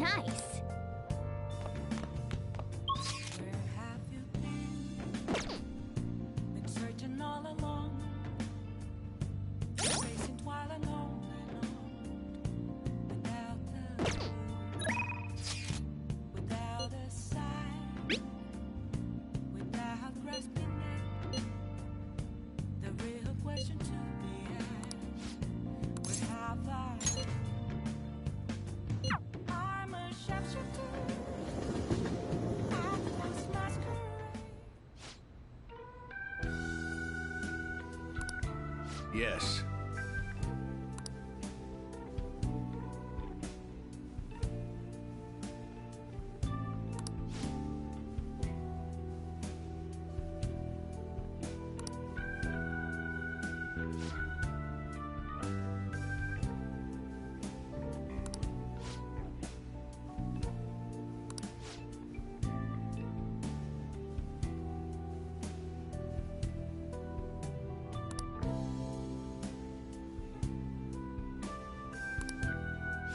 Nice. Where have you been searching all along, racing while alone and on, without a sign, without grasping it. The real question to be asked: where have I? I'm a sharpshooter. Yes.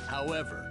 However,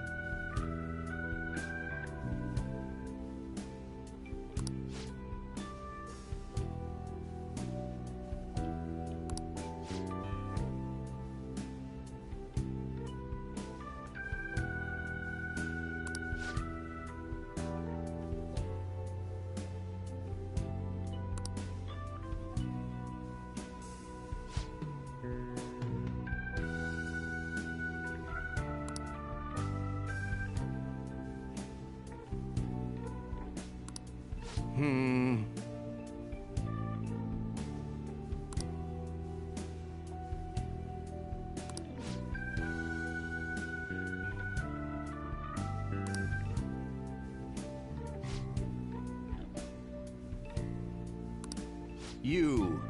you.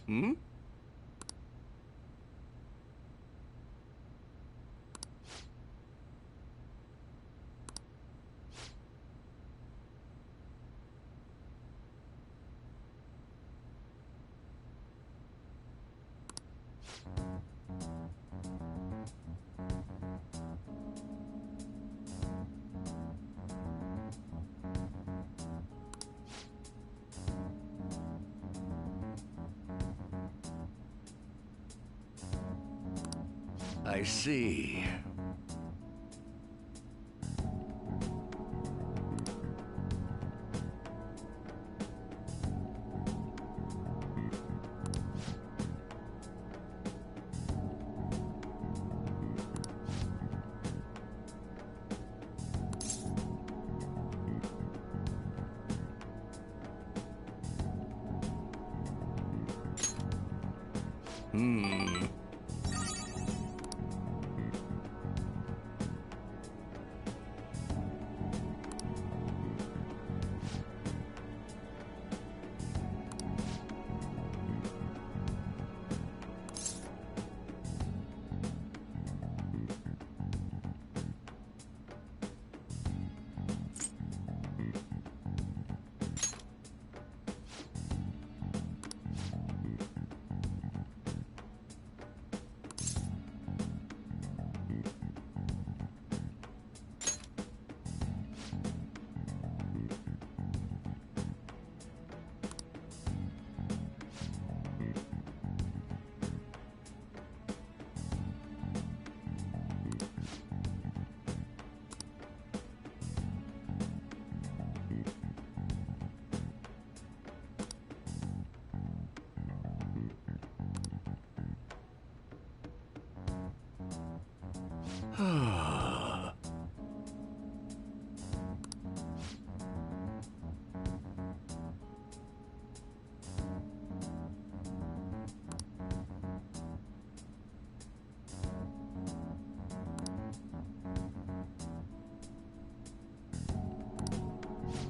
Hmm? I see.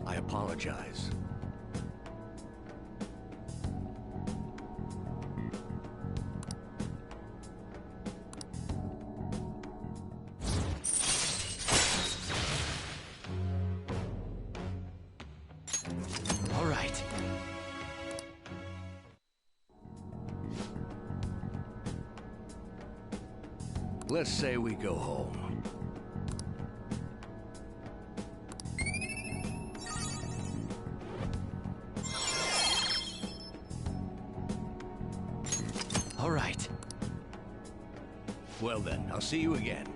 I apologize. All right. Let's say we go home. All right. Well then, I'll see you again.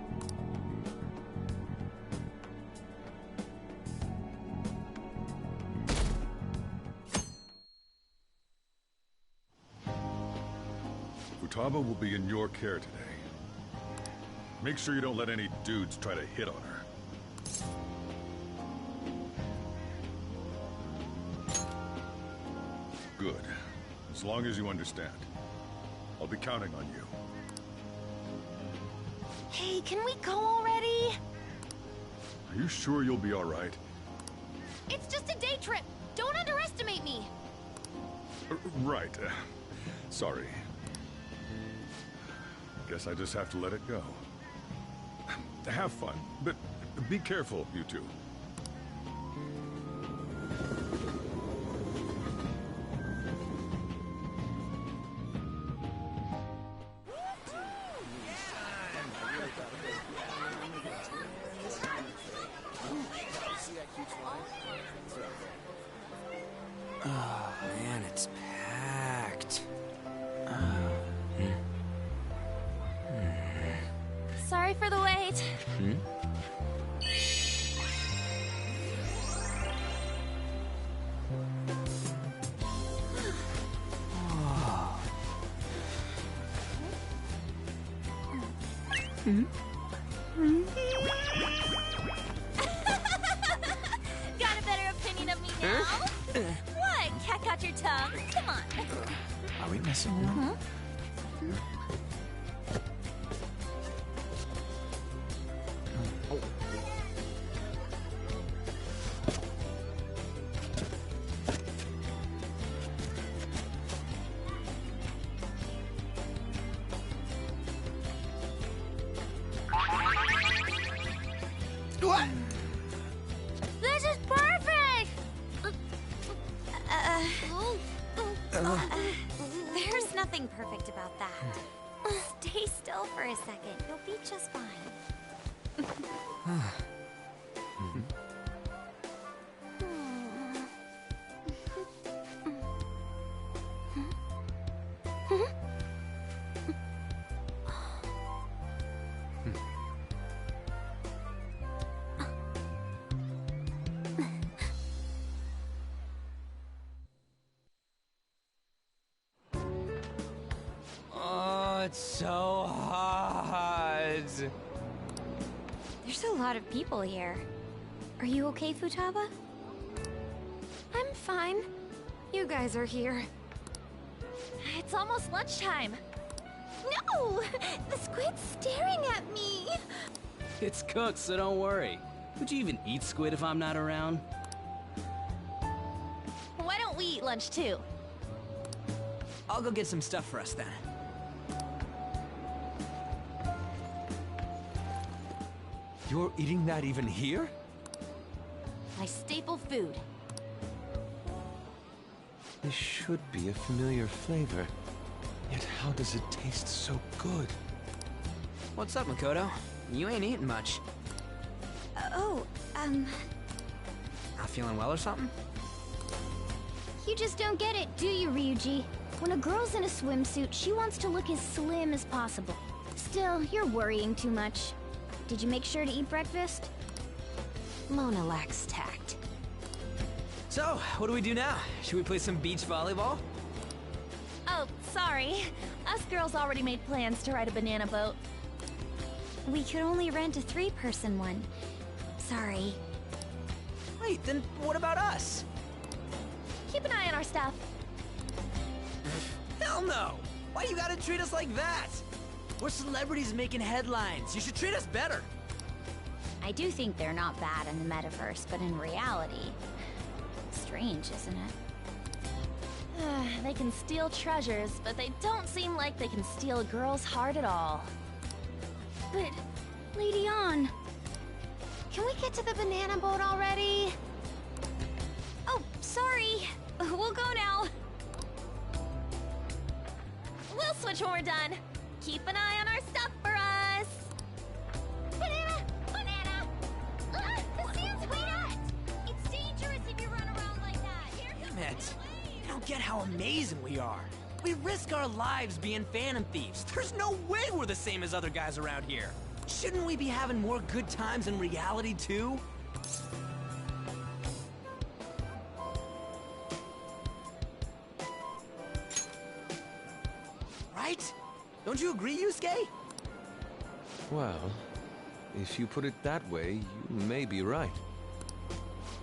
Futaba will be in your care today. Make sure you don't let any dudes try to hit on her. Good. As long as you understand. I'll be counting on you. Hey, can we go already? Are you sure you'll be all right? It's just a day trip. Don't underestimate me. Right. Sorry. Guess I just have to let it go. Have fun, but be careful, you two. Oh, man, it's packed. Sorry for the wait. Got a better opinion of me now? What? Cat got your tongue? Come on. Are we messing around? What? This is perfect! There's nothing perfect about that. Stay still for a second. You'll be just fine. Oh, it's so hot. There's a lot of people here. Are you okay, Futaba? I'm fine. You guys are here. It's almost lunchtime. No! The squid's staring at me! It's cooked, so don't worry. Would you even eat squid if I'm not around? Why don't we eat lunch too? I'll go get some stuff for us then. You're eating that even here? My staple food. This should be a familiar flavor. Yet how does it taste so good? What's up, Makoto? You ain't eating much. Not feeling well or something? You just don't get it, do you, Ryuji? When a girl's in a swimsuit, she wants to look as slim as possible. Still, you're worrying too much. Did you make sure to eat breakfast? Mona lacks tact. So, what do we do now? Should we play some beach volleyball? Oh, sorry. Us girls already made plans to ride a banana boat. We could only rent a 3-person one. Sorry. Wait, then what about us? Keep an eye on our stuff. Hell no! Why you gotta treat us like that? We're celebrities making headlines. You should treat us better. I do think they're not bad in the metaverse, but in reality... Strange, isn't it? They can steal treasures, but they don't seem like they can steal a girl's heart at all. But, Lady Ann... Can we get to the banana boat already? Oh, sorry. We'll go now. We'll switch when we're done. Keep an eye on our stuff for us. get how amazing we are. We risk our lives being Phantom Thieves. There's no way we're the same as other guys around here. Shouldn't we be having more good times in reality, too? Right? Don't you agree, Yusuke? Well, if you put it that way, you may be right.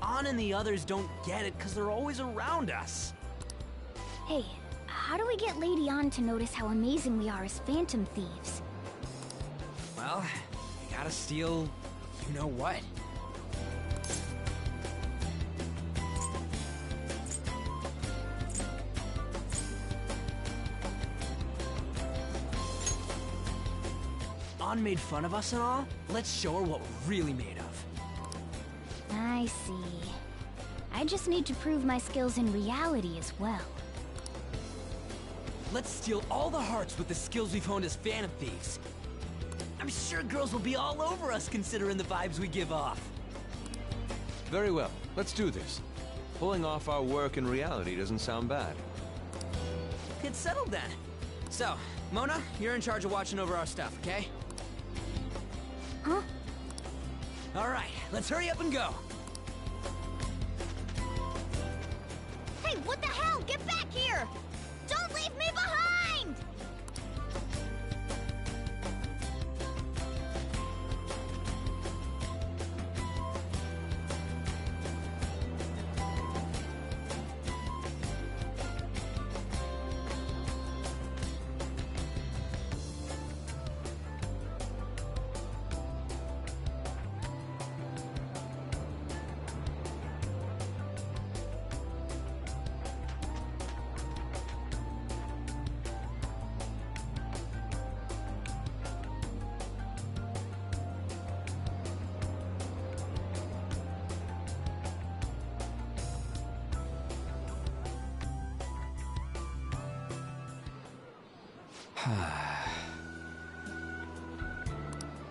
An and the others don't get it because they're always around us. Hey, how do we get Lady An to notice how amazing we are as Phantom Thieves? Well, you gotta steal you know what. An made fun of us and all. Let's show her what we're really made of. I see. I just need to prove my skills in reality as well. Let's steal all the hearts with the skills we've honed as Phantom Thieves. I'm sure girls will be all over us considering the vibes we give off. Very well, let's do this. Pulling off our work in reality doesn't sound bad. It's settled then. So, Mona, you're in charge of watching over our stuff, okay? Huh? All right, let's hurry up and go. Hey, what the hell? Get back here! Don't leave me behind!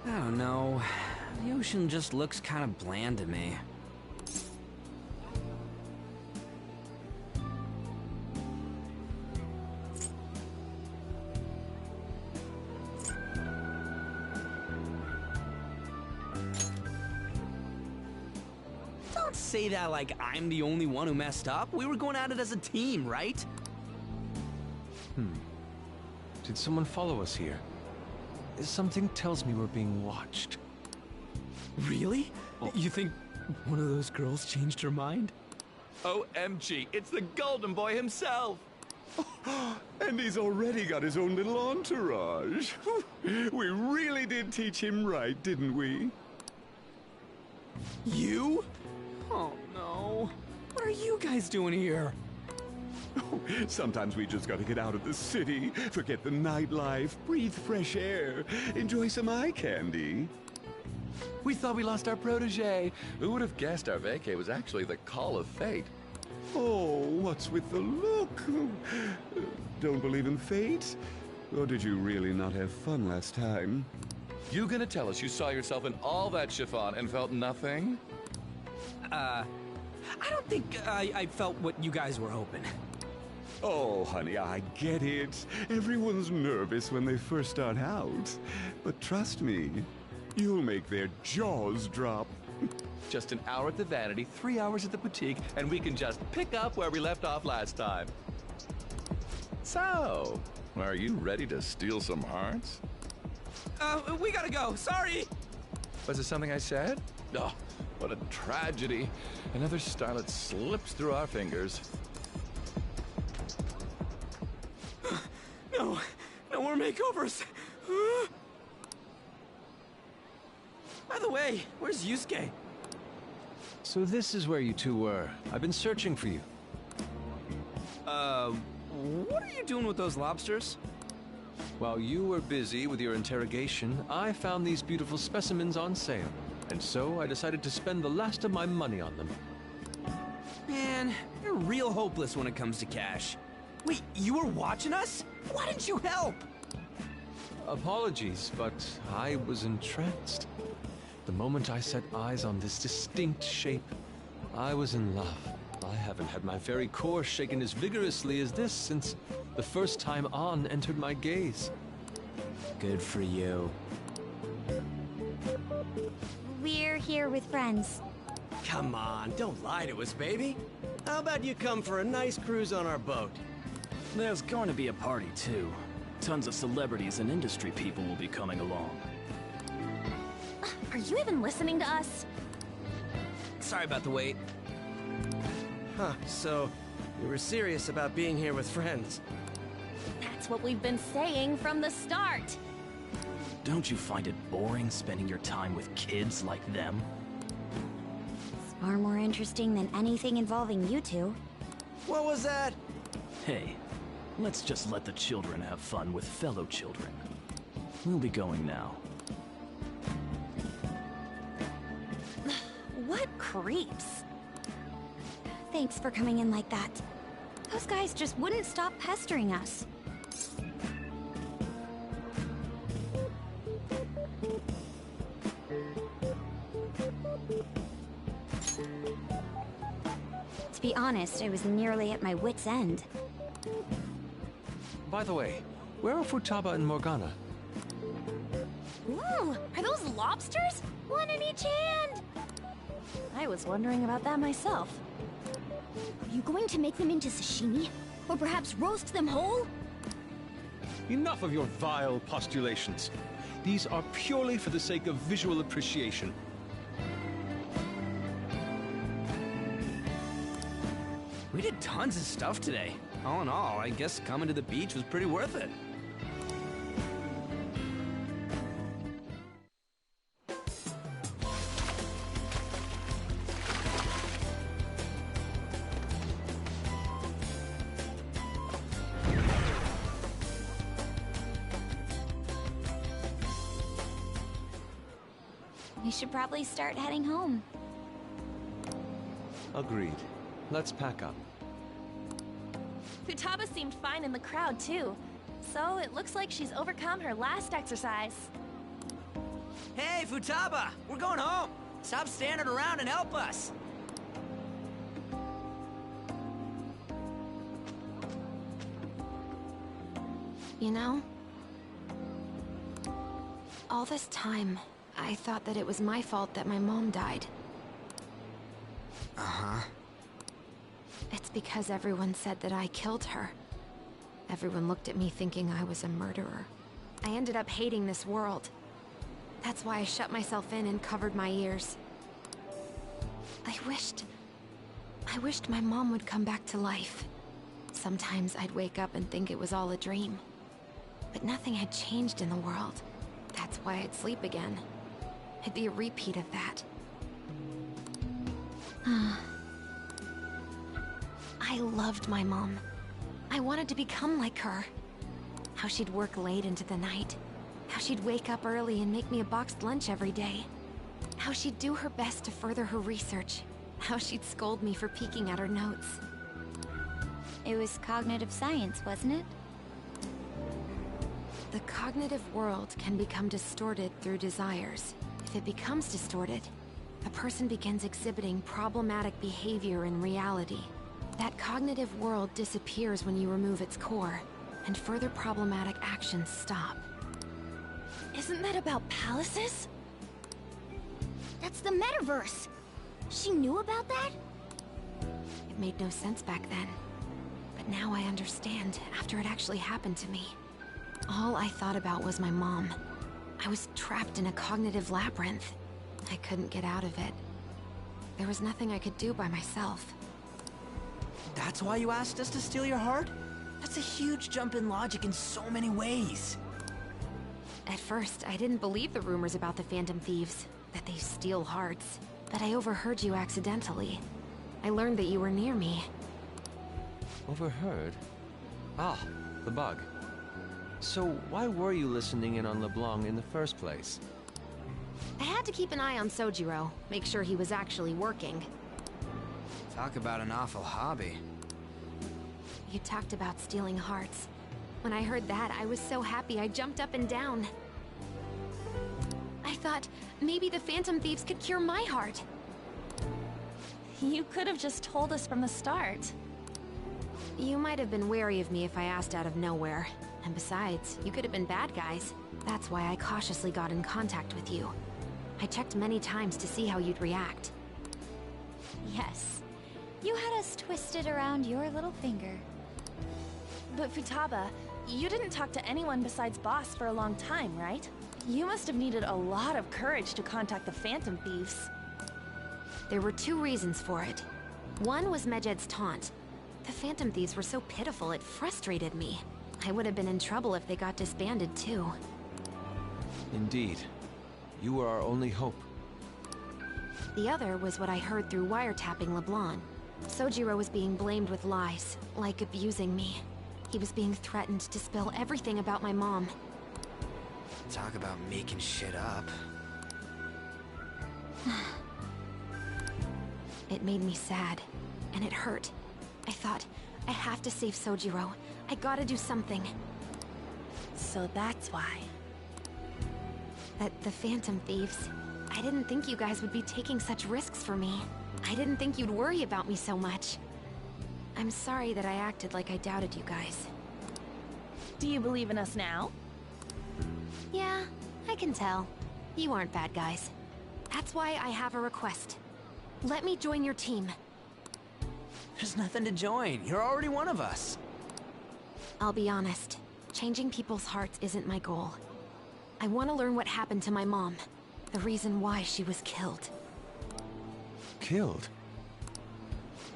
I don't know. The ocean just looks kind of bland to me. Don't say that like I'm the only one who messed up. We were going at it as a team, right? Did someone follow us here? Something tells me we're being watched. Really? You think one of those girls changed her mind? OMG, it's the Golden Boy himself! And he's already got his own little entourage. We really did teach him right, didn't we? You? Oh no. What are you guys doing here? Sometimes we just gotta get out of the city, forget the nightlife, breathe fresh air, enjoy some eye candy. We thought we lost our protege. Who would have guessed our vacay was actually the call of fate? Oh, what's with the look? Don't believe in fate? Or did you really not have fun last time? You gonna tell us you saw yourself in all that chiffon and felt nothing? I don't think I felt what you guys were hoping. Oh, honey, I get it. Everyone's nervous when they first start out. But trust me, you'll make their jaws drop. Just an hour at the Vanity, 3 hours at the boutique, and we can just pick up where we left off last time. So, are you ready to steal some hearts? We gotta go. Sorry. Was it something I said? Oh, what a tragedy. Another starlet slips through our fingers. No, no more makeovers. By the way, where's Yusuke? So this is where you two were. I've been searching for you. What are you doing with those lobsters? While you were busy with your interrogation, I found these beautiful specimens on sale. And so I decided to spend the last of my money on them. Man, you're real hopeless when it comes to cash. Wait, you were watching us? Why didn't you help? Apologies, but I was entranced. The moment I set eyes on this distinct shape, I was in love. I haven't had my very core shaken as vigorously as this since the first time An entered my gaze. Good for you. We're here with friends. Come on, don't lie to us, baby. How about you come for a nice cruise on our boat? There's going to be a party, too. Tons of celebrities and industry people will be coming along. Are you even listening to us? Sorry about the wait. Huh, so you were serious about being here with friends. That's what we've been saying from the start. Don't you find it boring spending your time with kids like them? It's far more interesting than anything involving you two. What was that? Hey, let's just let the children have fun with fellow children. We'll be going now. What creeps? Thanks for coming in like that. Those guys just wouldn't stop pestering us. To be honest, I was nearly at my wit's end. By the way, where are Futaba and Morgana? Ooh, are those lobsters? One in each hand! I was wondering about that myself. Are you going to make them into sashimi? Or perhaps roast them whole? Enough of your vile postulations. These are purely for the sake of visual appreciation. We did tons of stuff today. All in all, I guess coming to the beach was pretty worth it. We should probably start heading home. Agreed. Let's pack up. Futaba seemed fine in the crowd, too. So it looks like she's overcome her last exercise. Hey, Futaba! We're going home! Stop standing around and help us! You know, all this time, I thought that it was my fault that my mom died. Uh-huh. It's because everyone said that I killed her. Everyone looked at me thinking I was a murderer. I ended up hating this world. That's why I shut myself in and covered my ears. I wished my mom would come back to life. Sometimes I'd wake up and think it was all a dream. But nothing had changed in the world. That's why I'd sleep again. It'd be a repeat of that. I loved my mom. I wanted to become like her. How she'd work late into the night. How she'd wake up early and make me a boxed lunch every day. How she'd do her best to further her research. How she'd scold me for peeking at her notes. It was cognitive science, wasn't it? The cognitive world can become distorted through desires. If it becomes distorted, a person begins exhibiting problematic behavior in reality. That cognitive world disappears when you remove its core, and further problematic actions stop. Isn't that about palaces? That's the metaverse! She knew about that? It made no sense back then. But now I understand, after it actually happened to me. All I thought about was my mom. I was trapped in a cognitive labyrinth. I couldn't get out of it. There was nothing I could do by myself. That's why you asked us to steal your heart? That's a huge jump in logic in so many ways. At first, I didn't believe the rumors about the Phantom Thieves, that they steal hearts. But I overheard you accidentally. I learned that you were near me. Overheard? Ah, the bug. So why were you listening in on LeBlanc in the first place? I had to keep an eye on Sojiro, make sure he was actually working. Talk about an awful hobby. You talked about stealing hearts. When I heard that, I was so happy I jumped up and down. I thought maybe the Phantom Thieves could cure my heart. You could have just told us from the start. You might have been wary of me if I asked out of nowhere. And besides, you could have been bad guys. That's why I cautiously got in contact with you. I checked many times to see how you'd react. Yes. You had us twisted around your little finger. But Futaba, you didn't talk to anyone besides Boss for a long time, right? You must have needed a lot of courage to contact the Phantom Thieves. There were two reasons for it. One was Medjed's taunt. The Phantom Thieves were so pitiful it frustrated me. I would have been in trouble if they got disbanded too. Indeed. You were our only hope. The other was what I heard through wiretapping LeBlanc. Sojiro was being blamed with lies, like abusing me. He was being threatened to spill everything about my mom. Talk about making shit up. It made me sad, and it hurt. I thought, I have to save Sojiro. I gotta do something. So that's why. At the Phantom Thieves, I didn't think you guys would be taking such risks for me. I didn't think you'd worry about me so much. I'm sorry that I acted like I doubted you guys. Do you believe in us now? Yeah, I can tell. You aren't bad guys. That's why I have a request. Let me join your team. There's nothing to join. You're already one of us. I'll be honest. Changing people's hearts isn't my goal. I want to learn what happened to my mom. The reason why she was killed. Killed?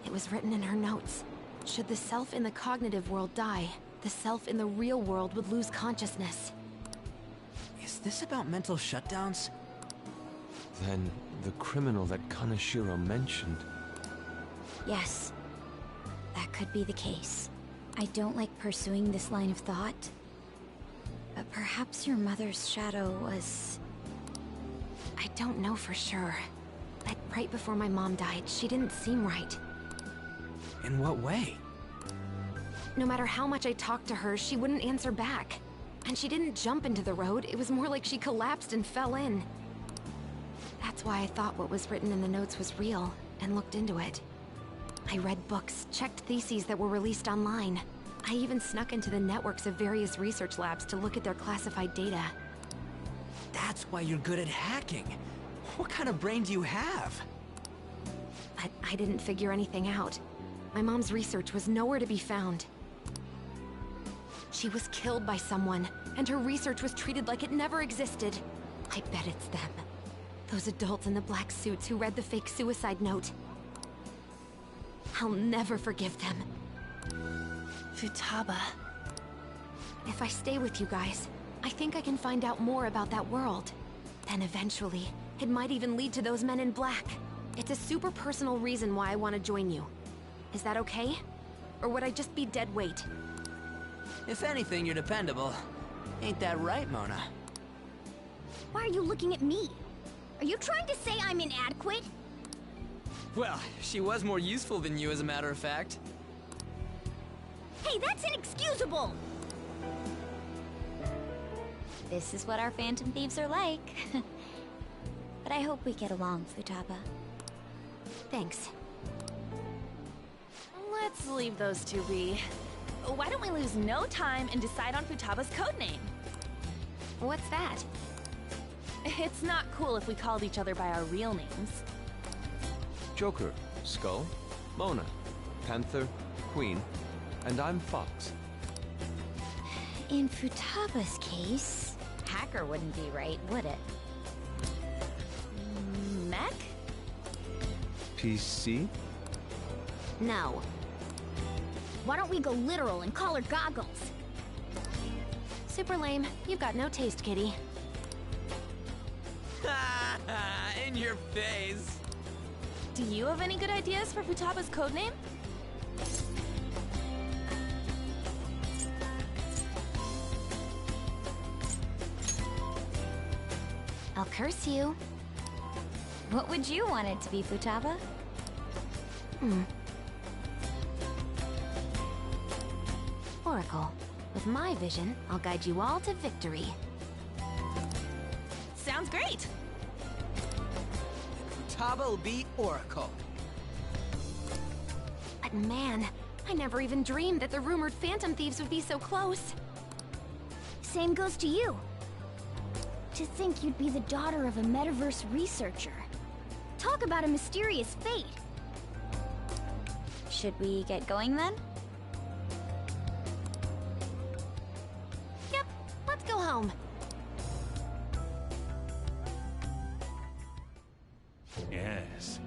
It was written in her notes. Should the self in the cognitive world die, the self in the real world would lose consciousness. Is this about mental shutdowns? Then the criminal that Kaneshiro mentioned. Yes. That could be the case. I don't like pursuing this line of thought. But perhaps your mother's shadow was... I don't know for sure. But right before my mom died, she didn't seem right. In what way? No matter how much I talked to her, she wouldn't answer back. And she didn't jump into the road, it was more like she collapsed and fell in. That's why I thought what was written in the notes was real, and looked into it. I read books, checked theses that were released online. I even snuck into the networks of various research labs to look at their classified data. That's why you're good at hacking. What kind of brain do you have? But I didn't figure anything out. My mom's research was nowhere to be found. She was killed by someone, and her research was treated like it never existed. I bet it's them. Those adults in the black suits who read the fake suicide note. I'll never forgive them. Futaba. If I stay with you guys, I think I can find out more about that world. Then eventually, it might even lead to those men in black. It's a super personal reason why I want to join you. Is that okay? Or would I just be dead weight? If anything, you're dependable. Ain't that right, Mona? Why are you looking at me? Are you trying to say I'm inadequate? Well, she was more useful than you, as a matter of fact. Hey, that's inexcusable! This is what our Phantom Thieves are like. But I hope we get along, Futaba. Thanks. Let's leave those two be. Why don't we lose no time and decide on Futaba's codename? What's that? It's not cool if we called each other by our real names. Joker, Skull, Mona, Panther, Queen, and I'm Fox. In Futaba's case, Hacker wouldn't be right, would it? Mech? PC? No. Why don't we go literal and call her Goggles? Super lame. You've got no taste, kitty. In your face. Do you have any good ideas for Futaba's codename? I'll curse you. What would you want it to be, Futaba? Oracle. With my vision, I'll guide you all to victory. Sounds great! Futaba will be Oracle. But man, I never even dreamed that the rumored Phantom Thieves would be so close. Same goes to you. To think you'd be the daughter of a metaverse researcher. Talk about a mysterious fate. Should we get going then? Yep, let's go home. Yes.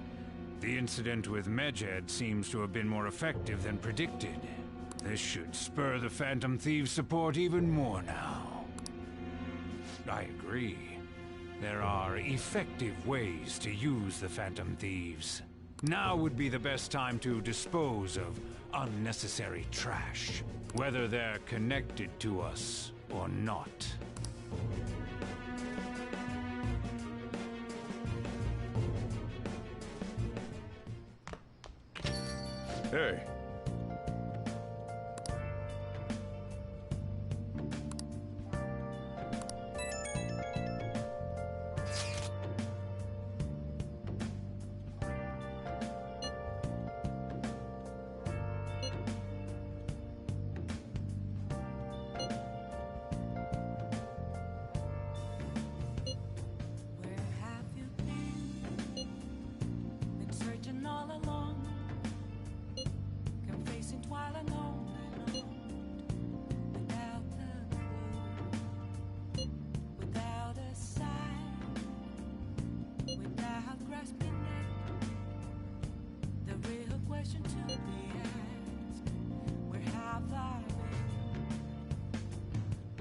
The incident with Medjed seems to have been more effective than predicted. This should spur the Phantom Thieves' support even more now. I agree. There are effective ways to use the Phantom Thieves. Now would be the best time to dispose of unnecessary trash, whether they're connected to us or not. Hey. Where have you been? Been searching all along, come facing twilight on and on, without a clue, without a sign, without grasping it. The real question to be asked: where have I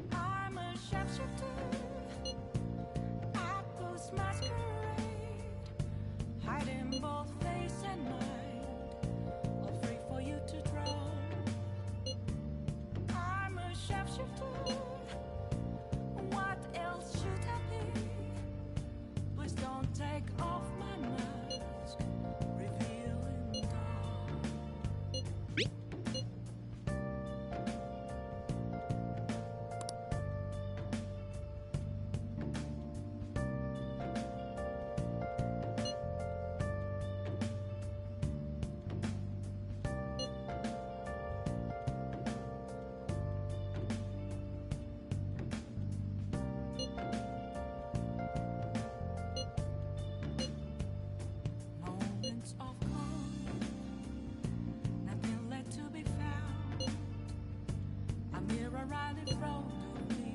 been? I'm a sharpshooter. Masquerade, hiding both face and mind, all free for you to draw. I'm a sharpshooter. What else should I be? Please don't take off my mask, revealing dawn. Moments of calm, nothing left to be found. A mirror right in front of me,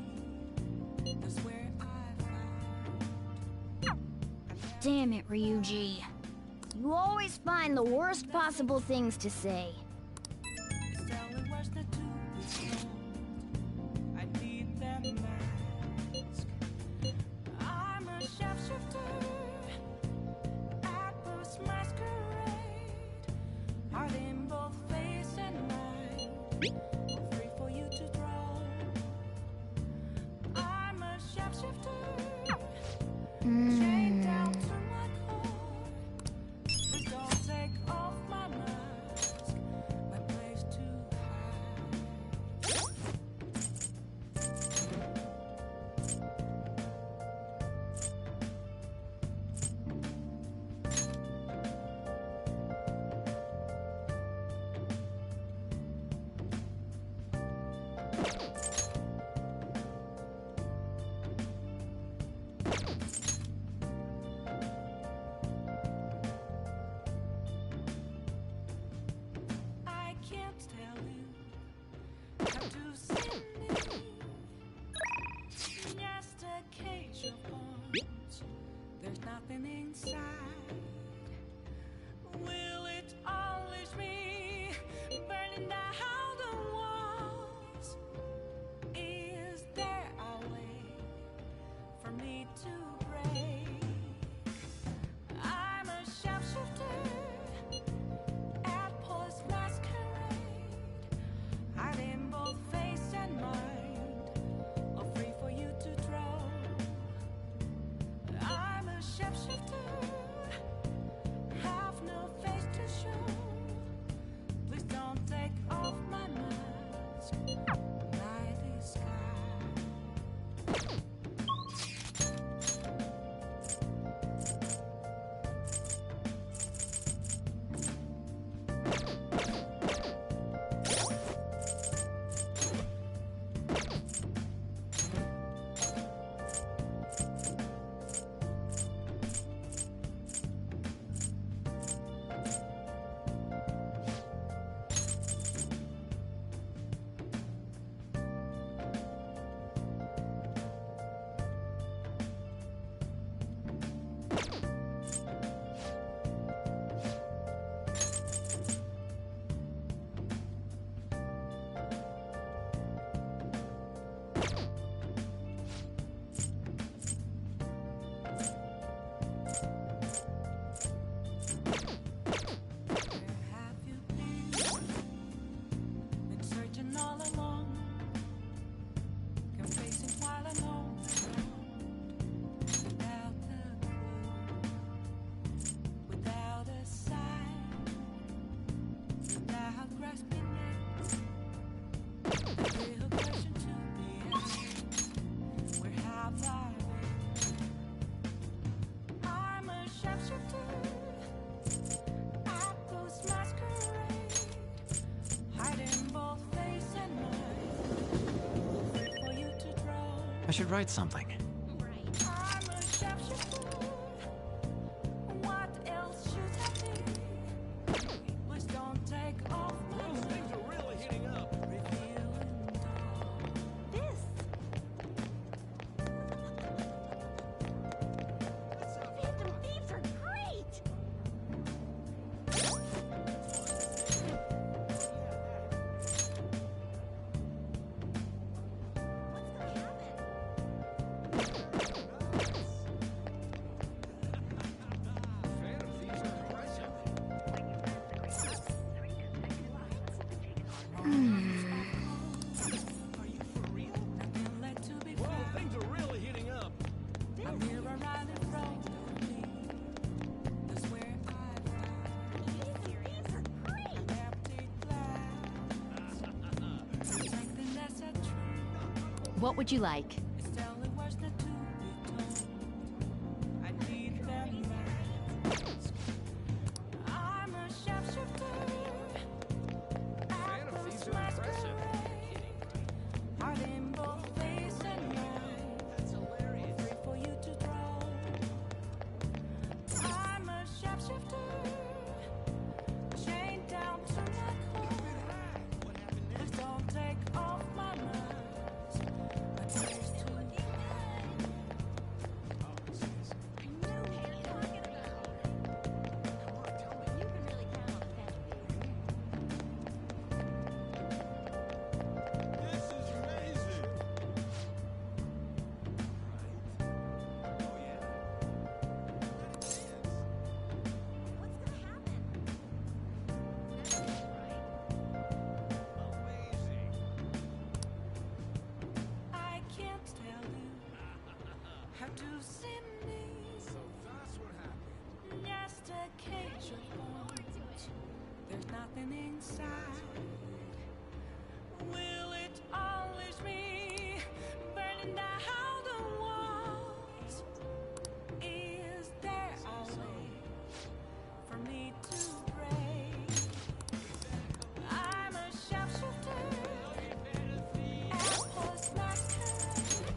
that's where I found. Damn it, Ryuji. You always find the worst possible things to say. It's telling words that to be told. I need them mask. I'm a sharpshooter. Apples masquerade, heart in both face and mind, all free for you to draw. I'm a sharpshooter, chained down to my core. Please don't take off my mask, my place to hide. I should write something. I'm a shapeshifter. What else should I be? Please don't take off my things are really heating up. This. Phantom Thieves are great. Things are really heating up. I'm here around in front of me. That's where I empty glass. Something that's a truth. What would you like? It's telling words not to be told. I need them back. I'm a shapeshifter. Apples masquerade. Heart in both face and mind. That's hilarious. Free for you to draw. I'm a shapeshifter. Chained down to my core. Please don't take off my mask. My tears to I can't tell you how to see me. So that's what happened. Just a cage of bones. There's nothing inside. Will it unleash me? Burning down the walls. Is there a way for me to break? I'm a shapeshifter. Apples masquerade.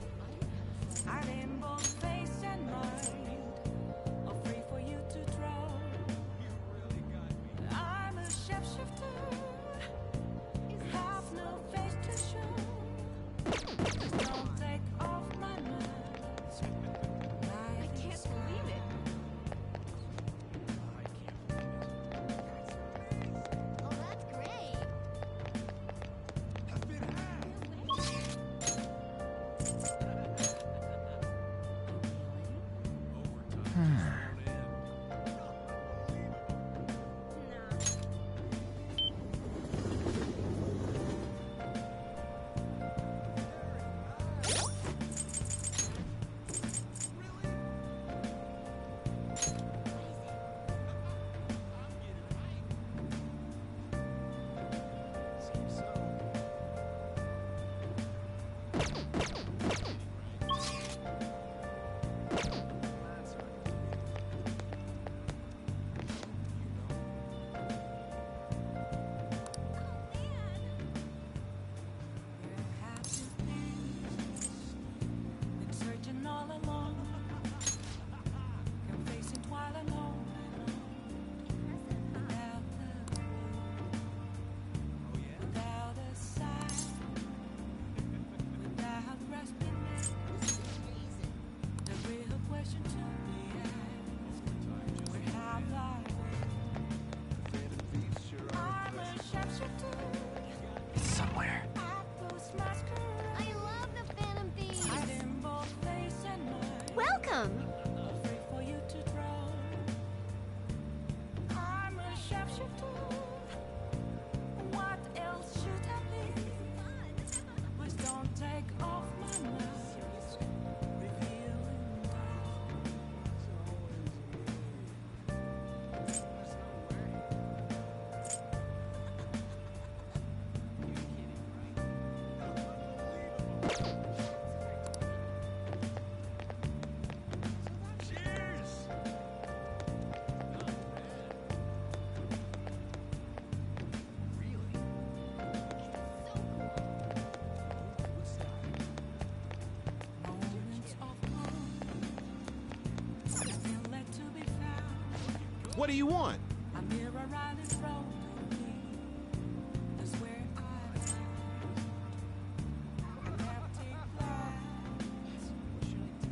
Heart in both face and mind. All free for you to draw. I'm a shapeshifter. Have no face to show. What do you want? I'm here around this road to me. That's where I am. Empty glass,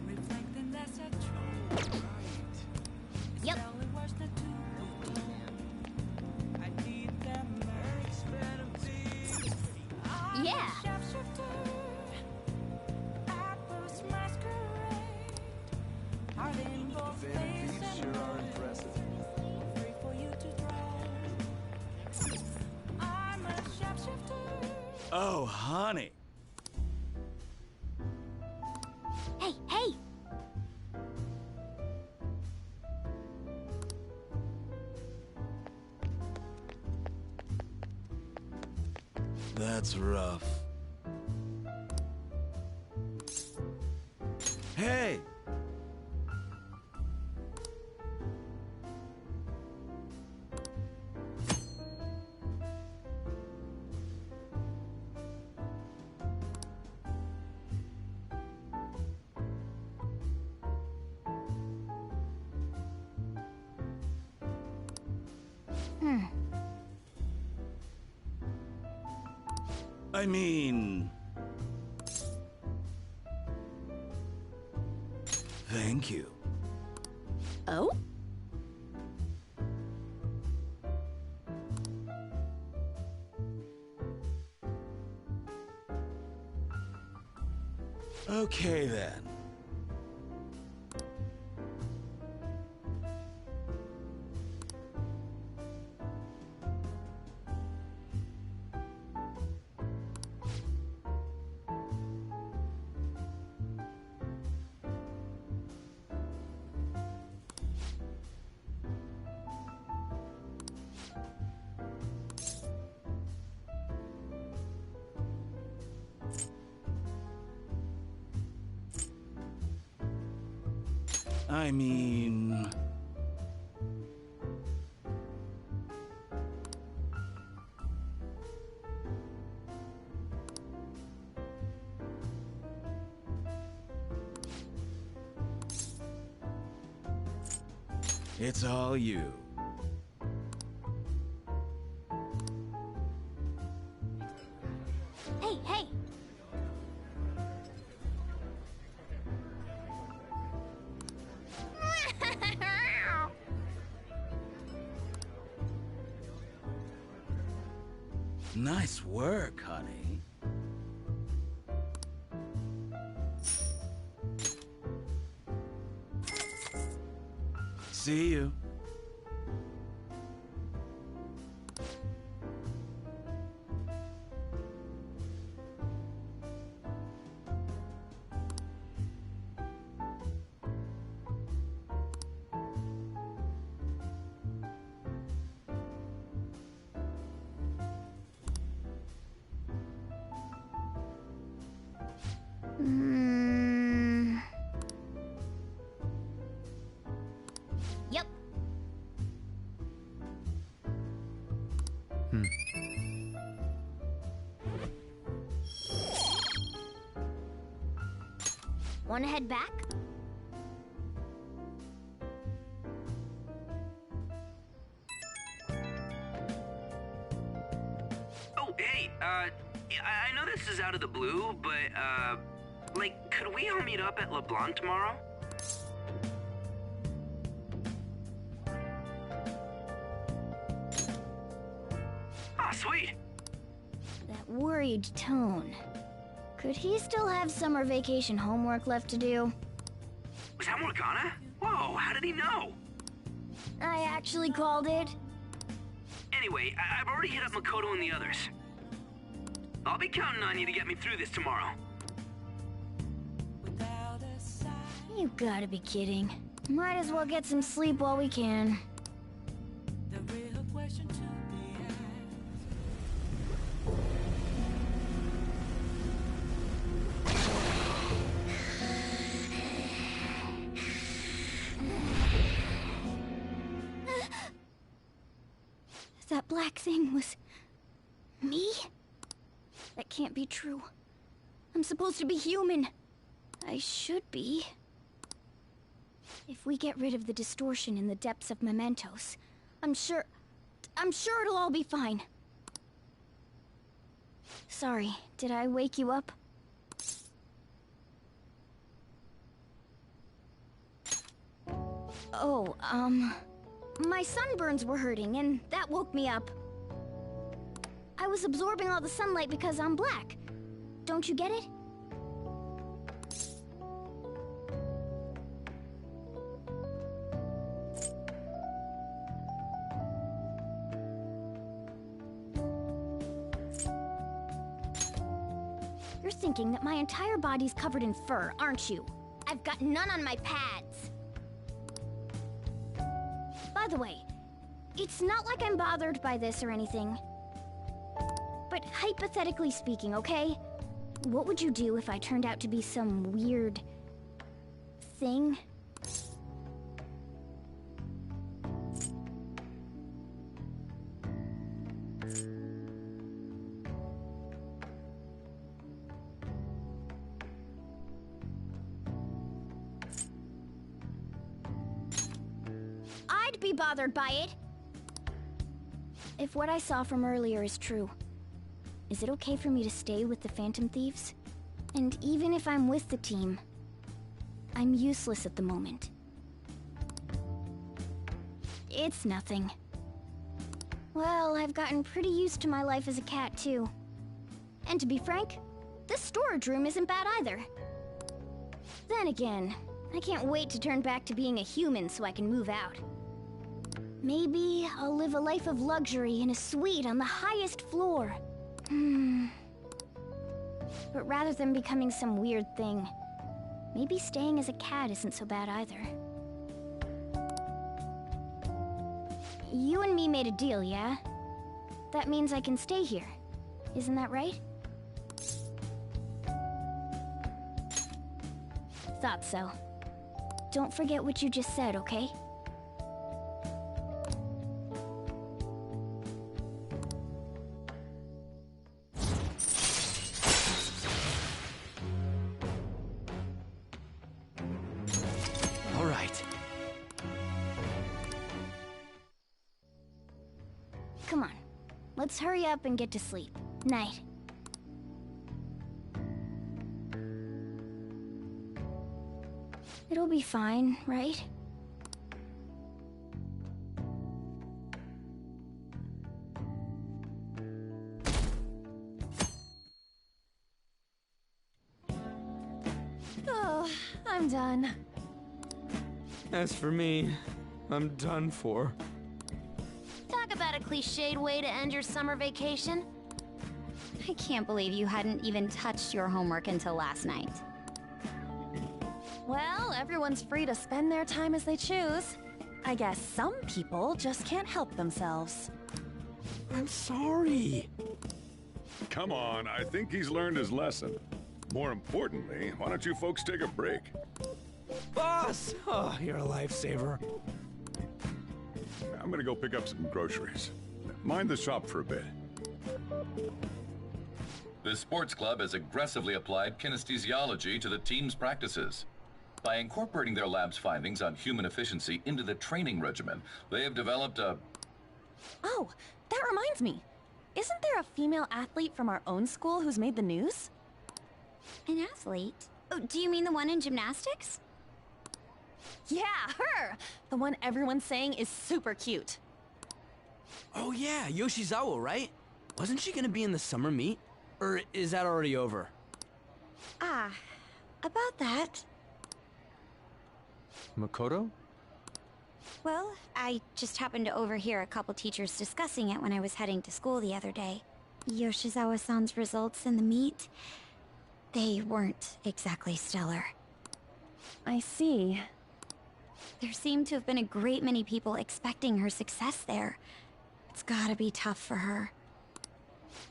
reflecting that's a truth. Yep. It's only worse than two. I need them Yeah. Are they in both ways and free for you to throw? I'm a shapeshifter. Oh, honey. Hey, hey! That's rough. Hey! I mean... Thank you. Oh? Okay then. I mean... It's all you. Hey, hey! Nice work, honey. See you. Yep. Wanna head back? Oh, hey, I know this is out of the blue, but, like, could we all meet up at LeBlanc tomorrow? Ah, sweet. That worried tone. Could he still have summer vacation homework left to do? Was that Morgana? Whoa, how did he know? I actually called it. Anyway, I've already hit up Makoto and the others. I'll be counting on you to get me through this tomorrow. You gotta be kidding. Might as well get some sleep while we can. The real question to be asked. That black thing was... me? That can't be true. I'm supposed to be human. I should be. If we get rid of the distortion in the depths of mementos, I'm sure it'll all be fine. Sorry, did I wake you up? Oh, my sunburns were hurting, and that woke me up. I was absorbing all the sunlight because I'm black. Don't you get it? You're thinking that my entire body's covered in fur, aren't you? I've got none on my pads. By the way, it's not like I'm bothered by this or anything. But hypothetically speaking, okay? What would you do if I turned out to be some weird thing? I'd be bothered by it. If what I saw from earlier is true, is it okay for me to stay with the Phantom Thieves? And even if I'm with the team, I'm useless at the moment. It's nothing. Well, I've gotten pretty used to my life as a cat, too. And to be frank, this storage room isn't bad either. Then again, I can't wait to turn back to being a human so I can move out. Maybe I'll live a life of luxury in a suite on the highest floor. But rather than becoming some weird thing, maybe staying as a cat isn't so bad either. You and me made a deal, yeah? That means I can stay here. Isn't that right? Thought so. Don't forget what you just said, okay? All right. Come on. Let's hurry up and get to sleep. Night. It'll be fine, right? Oh, I'm done. As for me, I'm done for. Talk about a cliched way to end your summer vacation. I can't believe you hadn't even touched your homework until last night. Well, everyone's free to spend their time as they choose. I guess some people just can't help themselves. I'm sorry. Come on, I think he's learned his lesson. More importantly, why don't you folks take a break? Boss! Oh, you're a lifesaver. I'm gonna go pick up some groceries. Mind the shop for a bit. The sports club has aggressively applied kinesthesiology to the team's practices. By incorporating their lab's findings on human efficiency into the training regimen, they have developed a... Oh, that reminds me. Isn't there a female athlete from our own school who's made the news? An athlete? Oh, do you mean the one in gymnastics? Yeah, her! The one everyone's saying is super cute. Oh yeah, Yoshizawa, right? Wasn't she gonna be in the summer meet? Or is that already over? Ah, about that. Makoto? Well, I just happened to overhear a couple teachers discussing it when I was heading to school the other day. Yoshizawa-san's results in the meet, they weren't exactly stellar. I see. There seemed to have been a great many people expecting her success there. It's gotta be tough for her.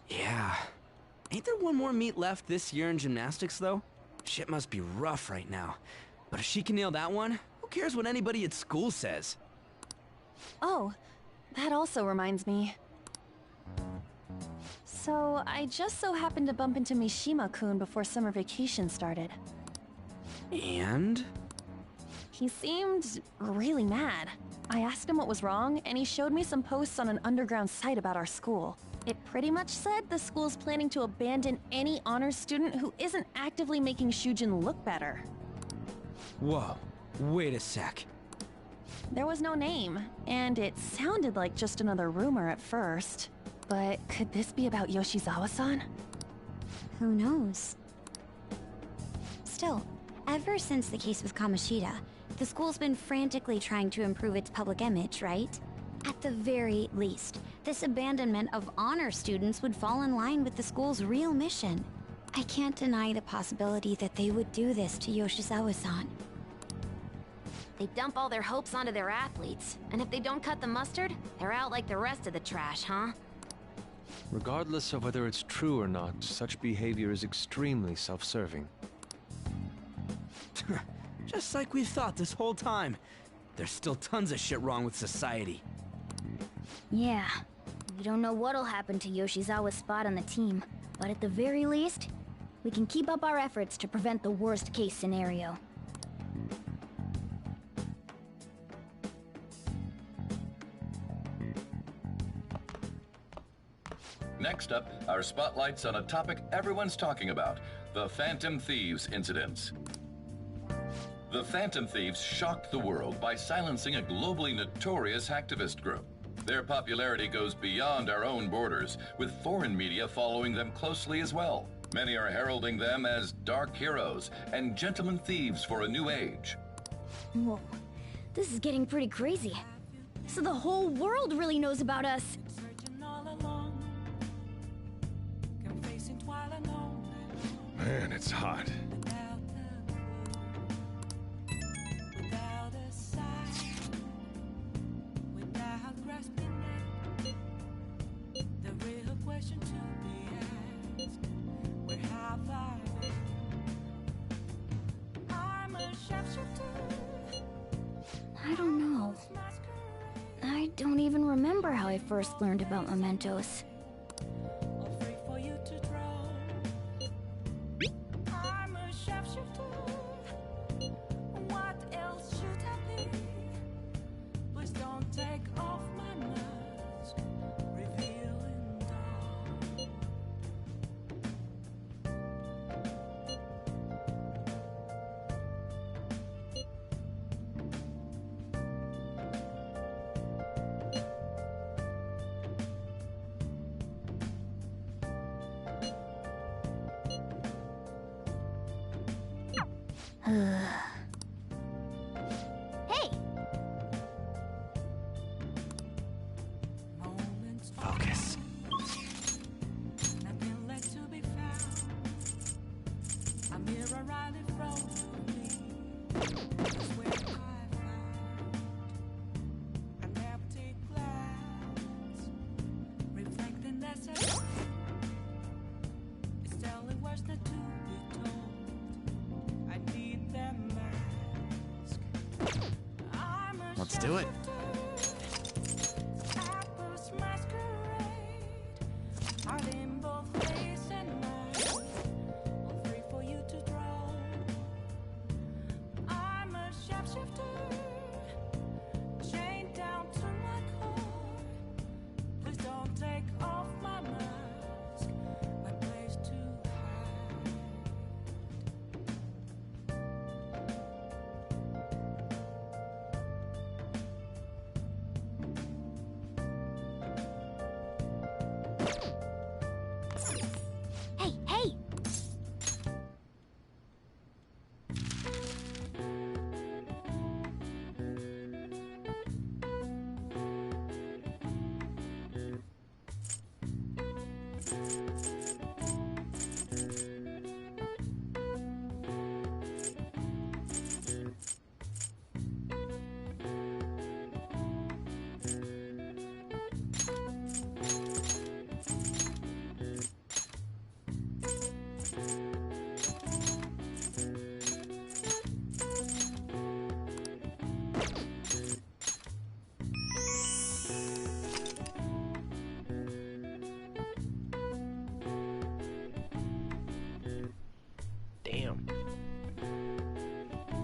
Yeah. Ain't there one more meet left this year in gymnastics, though? Shit must be rough right now. But if she can nail that one, who cares what anybody at school says? Oh, that also reminds me. So, I just so happened to bump into Mishima-kun before summer vacation started. And? He seemed really mad. I asked him what was wrong, and he showed me some posts on an underground site about our school. It pretty much said the school's planning to abandon any honors student who isn't actively making Shujin look better. Whoa, wait a sec. There was no name, and it sounded like just another rumor at first. But could this be about Yoshizawa-san? Who knows? Still, ever since the case with Kamoshida, the school's been frantically trying to improve its public image, right? At the very least, this abandonment of honor students would fall in line with the school's real mission. I can't deny the possibility that they would do this to Yoshizawa-san. They dump all their hopes onto their athletes, and if they don't cut the mustard, they're out like the rest of the trash, huh? Regardless of whether it's true or not, such behavior is extremely self-serving. Just like we thought this whole time. There's still tons of shit wrong with society. Yeah. We don't know what'll happen to Yoshizawa's spot on the team, but at the very least, we can keep up our efforts to prevent the worst case scenario. Next up, our spotlights on a topic everyone's talking about, the Phantom Thieves incidents. The Phantom Thieves shocked the world by silencing a globally notorious hacktivist group. Their popularity goes beyond our own borders, with foreign media following them closely as well. Many are heralding them as dark heroes and gentlemen thieves for a new age. Whoa, this is getting pretty crazy. So the whole world really knows about us. Man, it's hot. I don't know. I don't even remember how I first learned about mementos. Hey! Focus. Let's do it.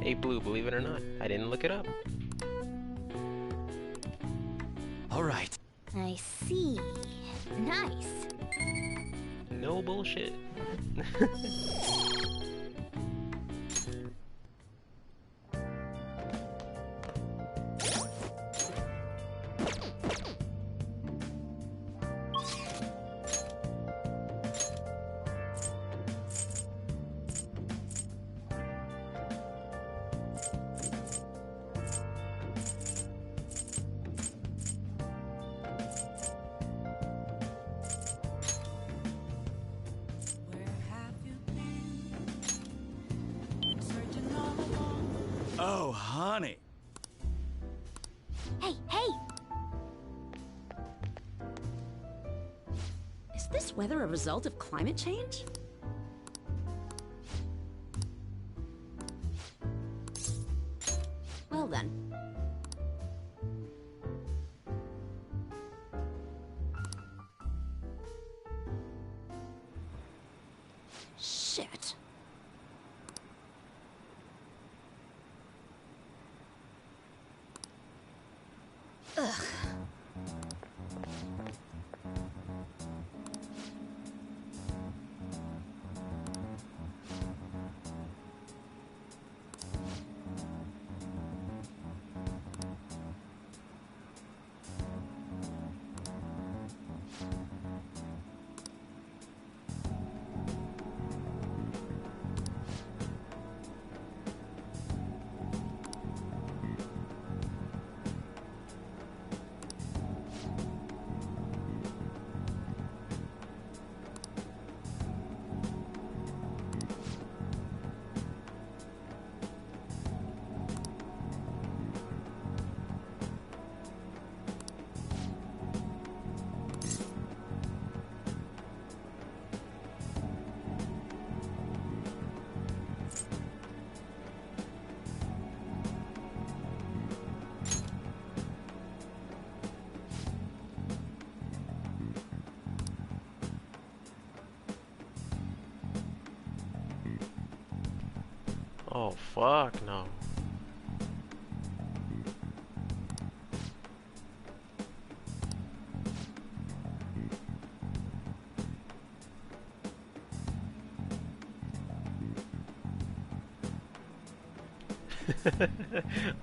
A blue, believe it or not. I didn't look it up. All right. I see. Nice. No bullshit. Oh, honey. Hey, hey! Is this weather a result of climate change? Well then. Shit. Ugh. Oh, fuck no.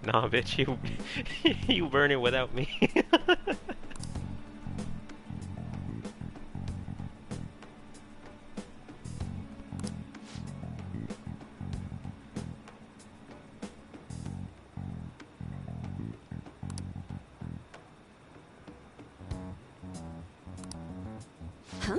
Nah, bitch, you burn it without me. Huh?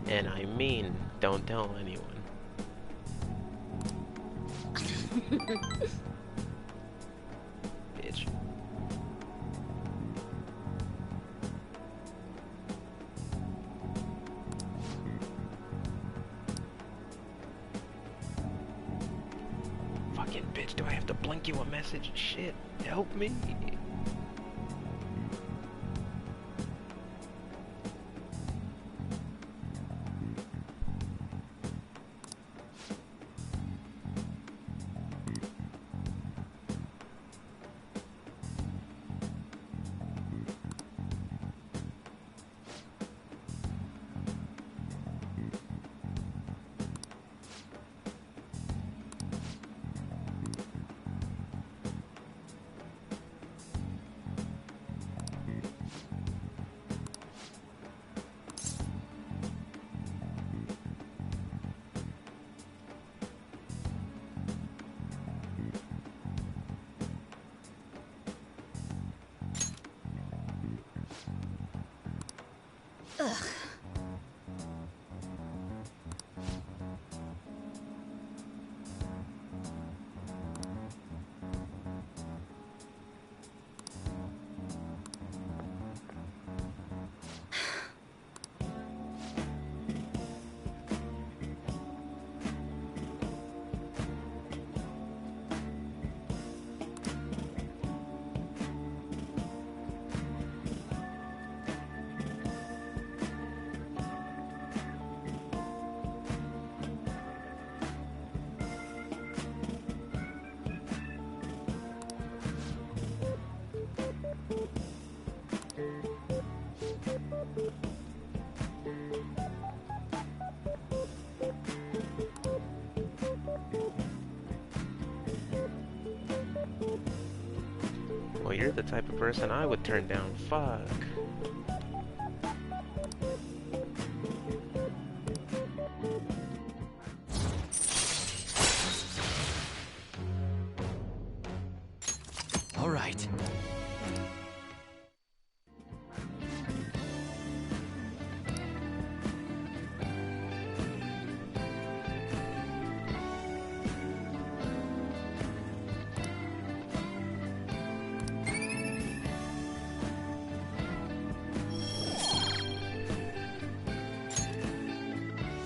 And I mean, don't tell anyone. Bitch. Fucking bitch, do I have to blink you a message? Shit, help me. Ugh. Well, you're the type of person I would turn down. Fuck. All right.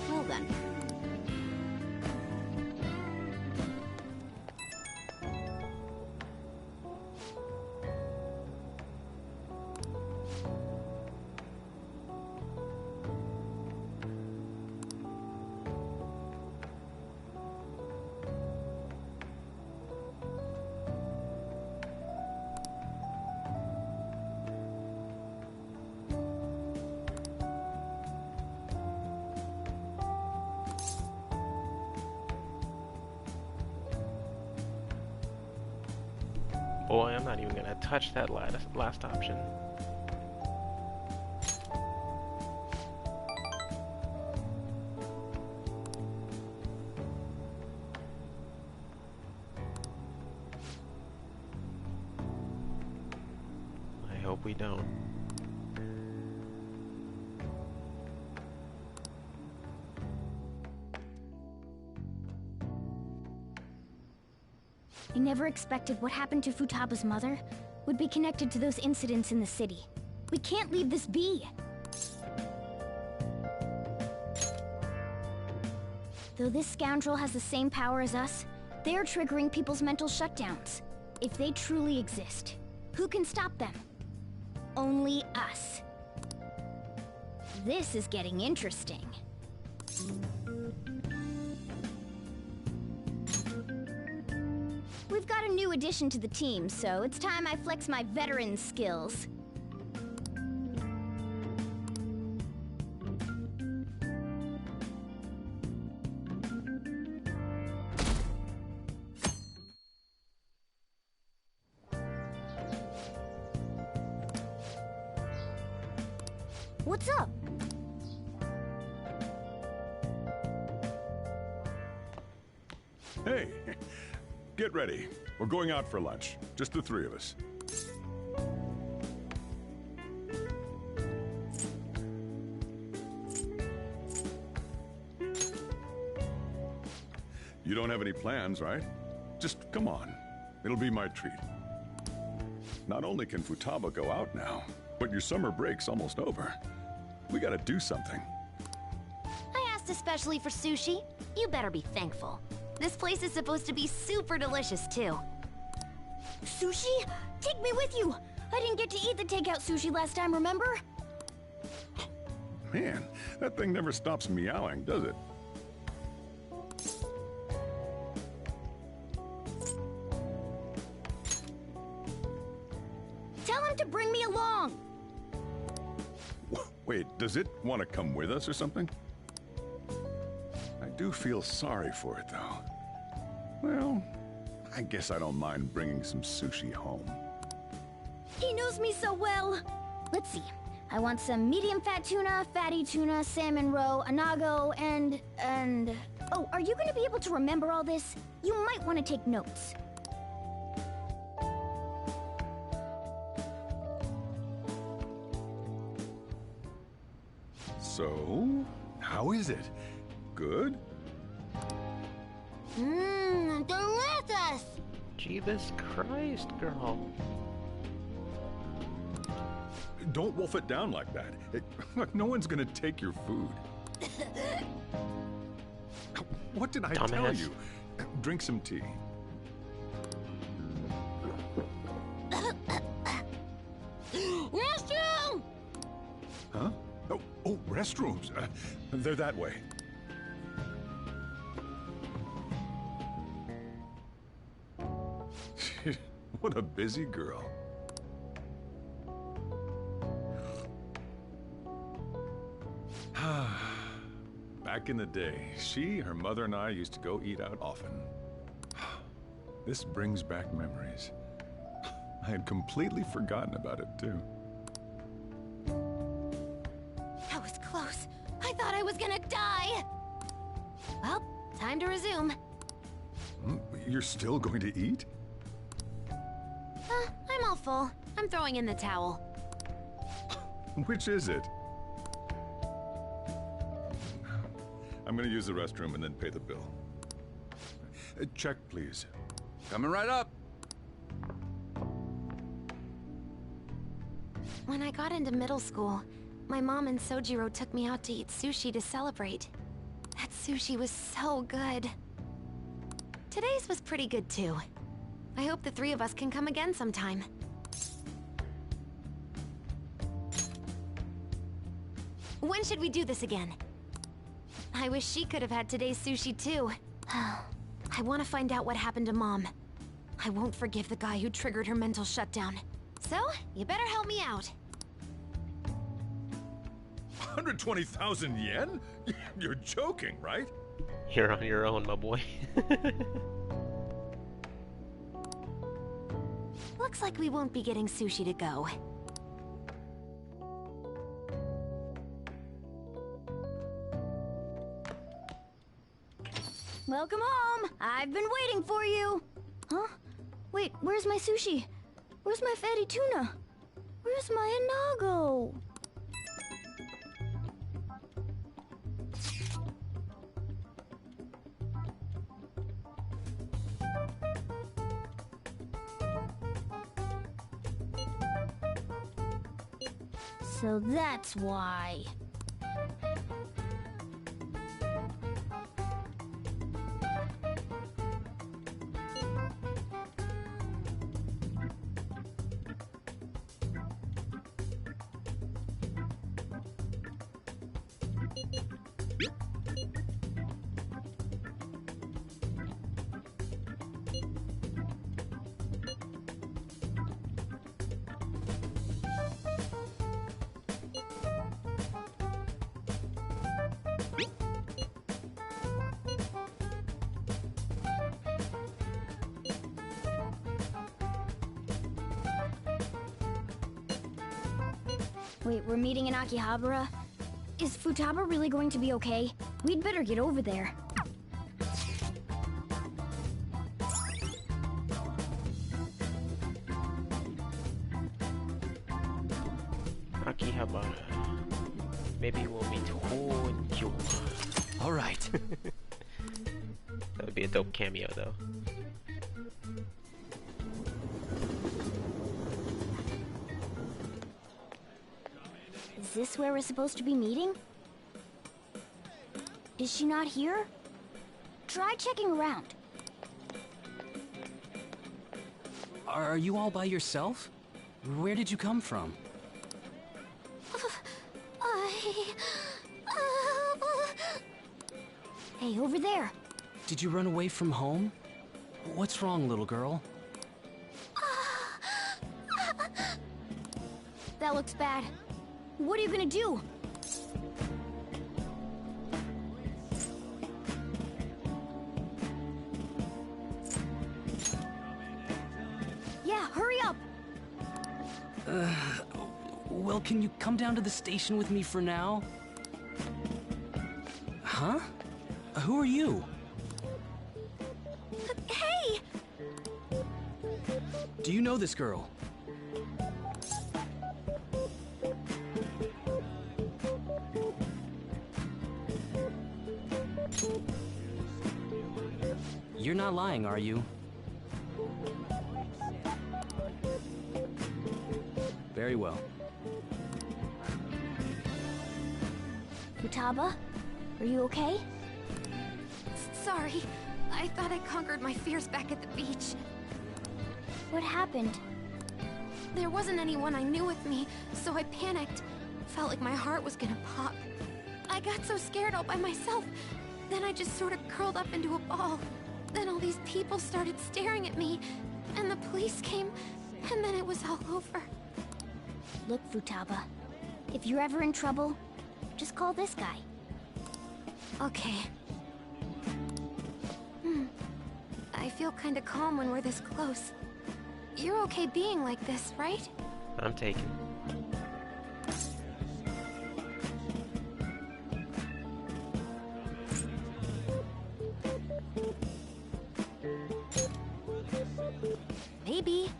Well then. Boy, I'm not even gonna touch that last option. I hope we don't. I never expected what happened to Futaba's mother would be connected to those incidents in the city. We can't leave this be. Though this scoundrel has the same power as us, they're triggering people's mental shutdowns. If they truly exist, who can stop them? Only us. This is getting interesting. We've got a new addition to the team, so it's time I flex my veteran skills. What's up? Hey, get ready. We're going out for lunch. Just the three of us. You don't have any plans, right? Just come on. It'll be my treat. Not only can Futaba go out now, but your summer break's almost over. We gotta do something. I asked especially for sushi. You better be thankful. This place is supposed to be super delicious, too. Sushi? Take me with you! I didn't get to eat the takeout sushi last time, remember? Man, that thing never stops meowing, does it? Tell him to bring me along! Wait, does it want to come with us or something? I do feel sorry for it, though. Well, I guess I don't mind bringing some sushi home. He knows me so well! Let's see. I want some medium fat tuna, fatty tuna, salmon roe, anago, and... Oh, are you gonna be able to remember all this? You might want to take notes. So, how is it? Good? Mmm, delicious! Jesus Christ, girl. Don't wolf it down like that. Look, no one's gonna take your food. What did I tell Dumbass. you? Drink some tea. Restroom! Huh? Oh, restrooms. They're that way. What a busy girl. Back in the day, she, her mother, and I used to go eat out often. This brings back memories. I had completely forgotten about it, too. That was close. I thought I was gonna die. Well, time to resume. You're still going to eat? I'm all full. I'm throwing in the towel. Which is it? I'm gonna use the restroom and then pay the bill. Check, please. Coming right up. When I got into middle school, my mom and Sojiro took me out to eat sushi to celebrate. That sushi was so good. Today's was pretty good too. I hope the three of us can come again sometime. When should we do this again? I wish she could have had today's sushi too. I want to find out what happened to Mom. I won't forgive the guy who triggered her mental shutdown. So, you better help me out. 120,000 yen? You're joking, right? You're on your own, my boy. Looks like we won't be getting sushi to go. Welcome home! I've been waiting for you! Huh? Wait, where's my sushi? Where's my fatty tuna? Where's my inago? So that's why. Wait, we're meeting in Akihabara? Is Futaba really going to be okay? We'd better get over there. Akihabara. Maybe we'll meet Honjo. Alright. That would be a dope cameo though. Is this where we're supposed to be meeting? Is she not here? Try checking around. Are you all by yourself? Where did you come from? Hey, over there. Did you run away from home? What's wrong, little girl? That looks bad. What are you gonna do? Yeah, hurry up! Well, can you come down to the station with me for now? Huh? Who are you? Hey! Do you know this girl? You're not lying, are you? Very well. Futaba, are you okay? Sorry. I thought I conquered my fears back at the beach. What happened? There wasn't anyone I knew with me, so I panicked. Felt like my heart was gonna pop. I got so scared all by myself. Then I just sort of curled up into a ball. Then all these people started staring at me, and the police came, and then it was all over. Look, Futaba, if you're ever in trouble, just call this guy. Okay. I feel kinda calm when we're this close. You're okay being like this, right? I'm taken. Maybe.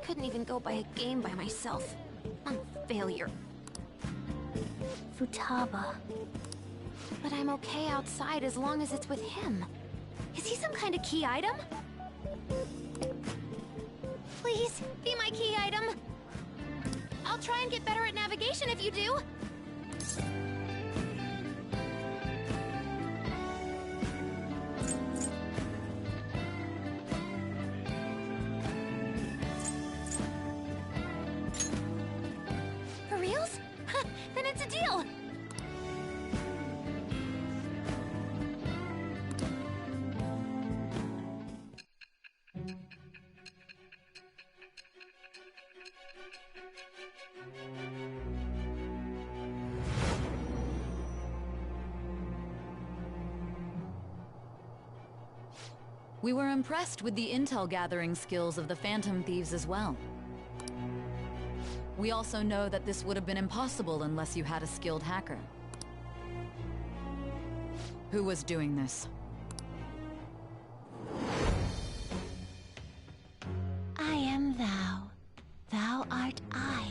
Couldn't even go by a game by myself. I'm a failure. Futaba. But I'm okay outside as long as it's with him. Is he some kind of key item? Please, be my key item. I'll try and get better at navigation if you do. For reals? Then it's a deal. We were impressed with the intel gathering skills of the Phantom Thieves as well. We also know that this would have been impossible unless you had a skilled hacker. Who was doing this? I am thou. Thou art I.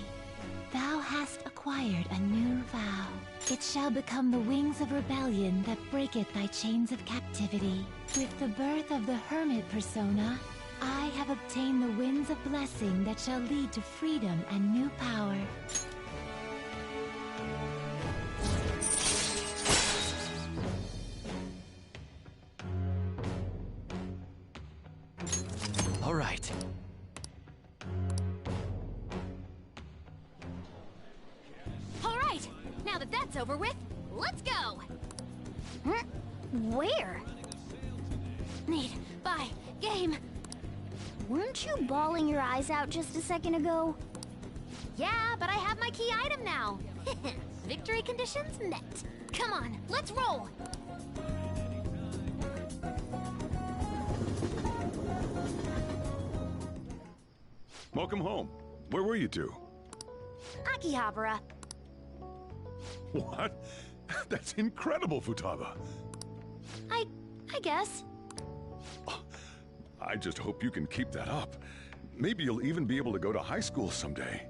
Thou hast acquired a new vow. It shall become the wings of rebellion that breaketh thy chains of captivity. With the birth of the hermit persona, I have obtained the winds of blessing that shall lead to freedom and new power. All right. All right, now that that's over with, let's go. Where? Need, buy, game. Weren't you bawling your eyes out just a second ago? Yeah, but I have my key item now. Victory conditions met. Come on, let's roll. Welcome home. Where were you two? Akihabara. What? That's incredible, Futaba. I guess. I just hope you can keep that up. Maybe you'll even be able to go to high school someday.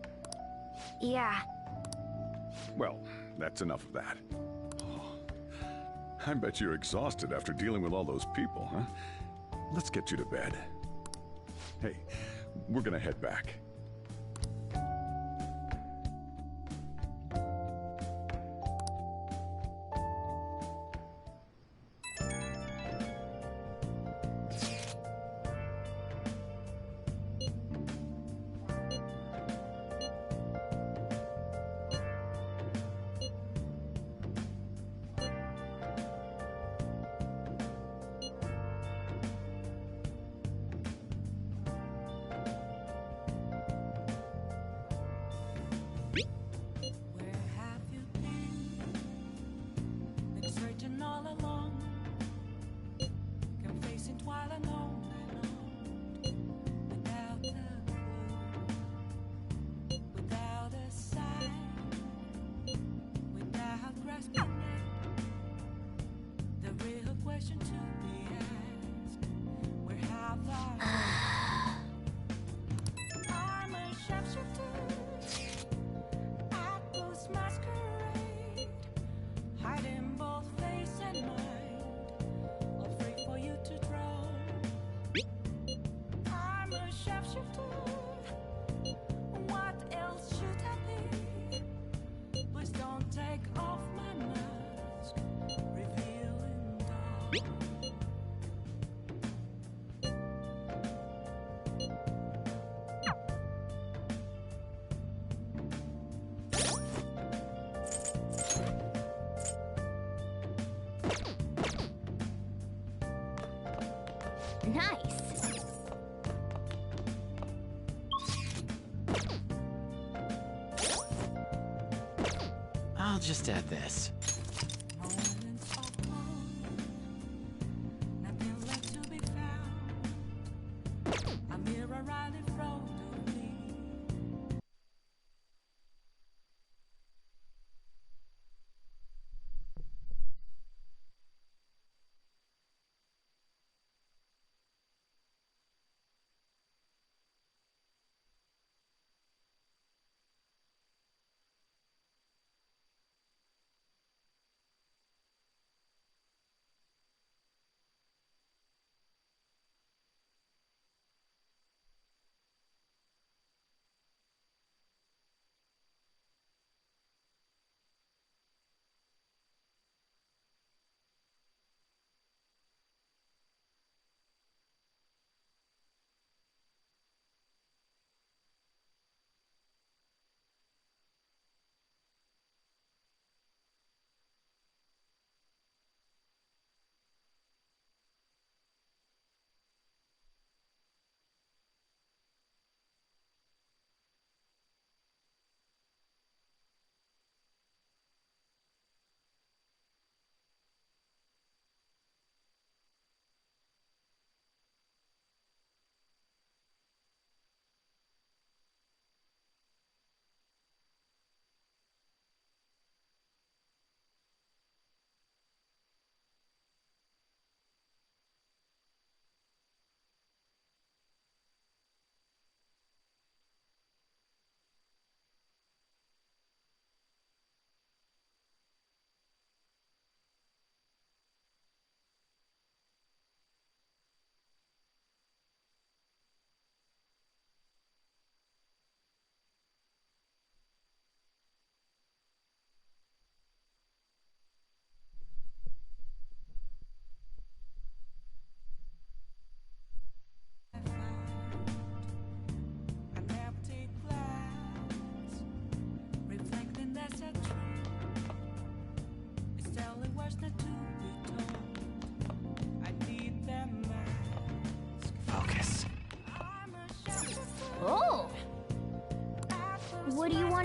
Yeah. Well, that's enough of that. Oh, I bet you're exhausted after dealing with all those people, huh? Let's get you to bed. Hey, we're gonna head back. Nice. I'll just add this. Nothing left to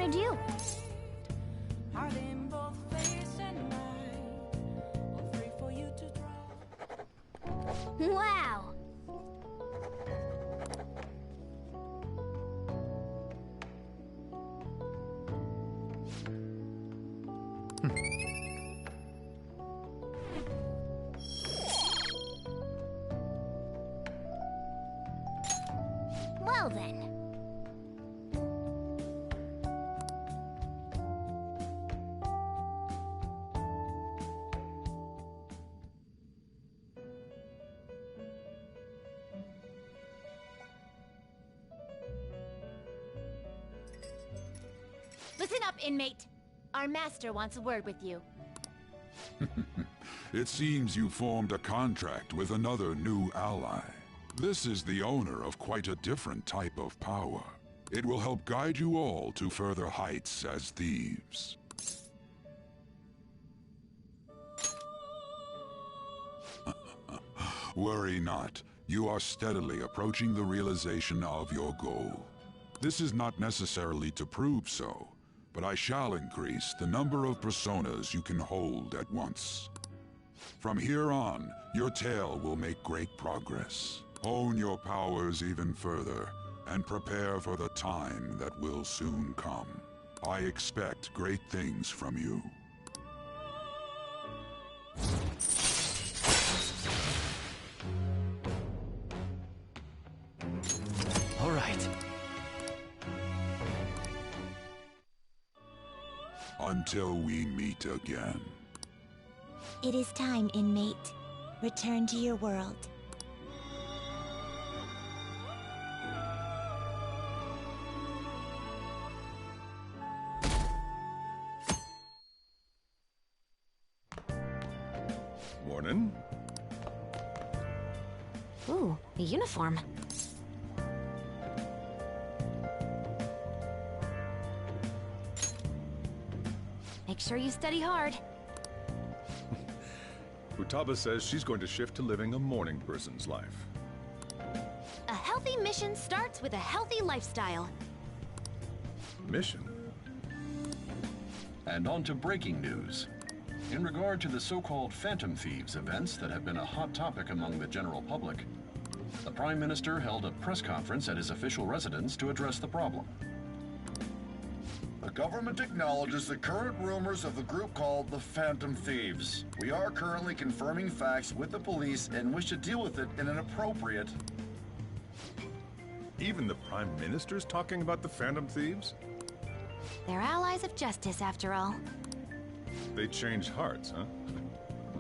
gonna do? Are they in both face and mind? All three for you to draw. Wow! Well then. Listen up, inmate. Our master wants a word with you. It seems you formed a contract with another new ally. This is the owner of quite a different type of power. It will help guide you all to further heights as thieves. Worry not. You are steadily approaching the realization of your goal. This is not necessarily to prove so, but I shall increase the number of personas you can hold at once. From here on, your tale will make great progress. Hone your powers even further, and prepare for the time that will soon come. I expect great things from you. All right. Until we meet again. It is time, inmate. Return to your world. Morning. Ooh, a uniform. Make sure you study hard. Futaba says she's going to shift to living a morning person's life. A healthy mission starts with a healthy lifestyle. Mission? And on to breaking news. In regard to the so-called Phantom Thieves events that have been a hot topic among the general public, the Prime Minister held a press conference at his official residence to address the problem. The government acknowledges the current rumors of the group called the Phantom Thieves. We are currently confirming facts with the police and wish to deal with it in an appropriate... Even the Prime Minister's talking about the Phantom Thieves? They're allies of justice, after all. They changed hearts, huh?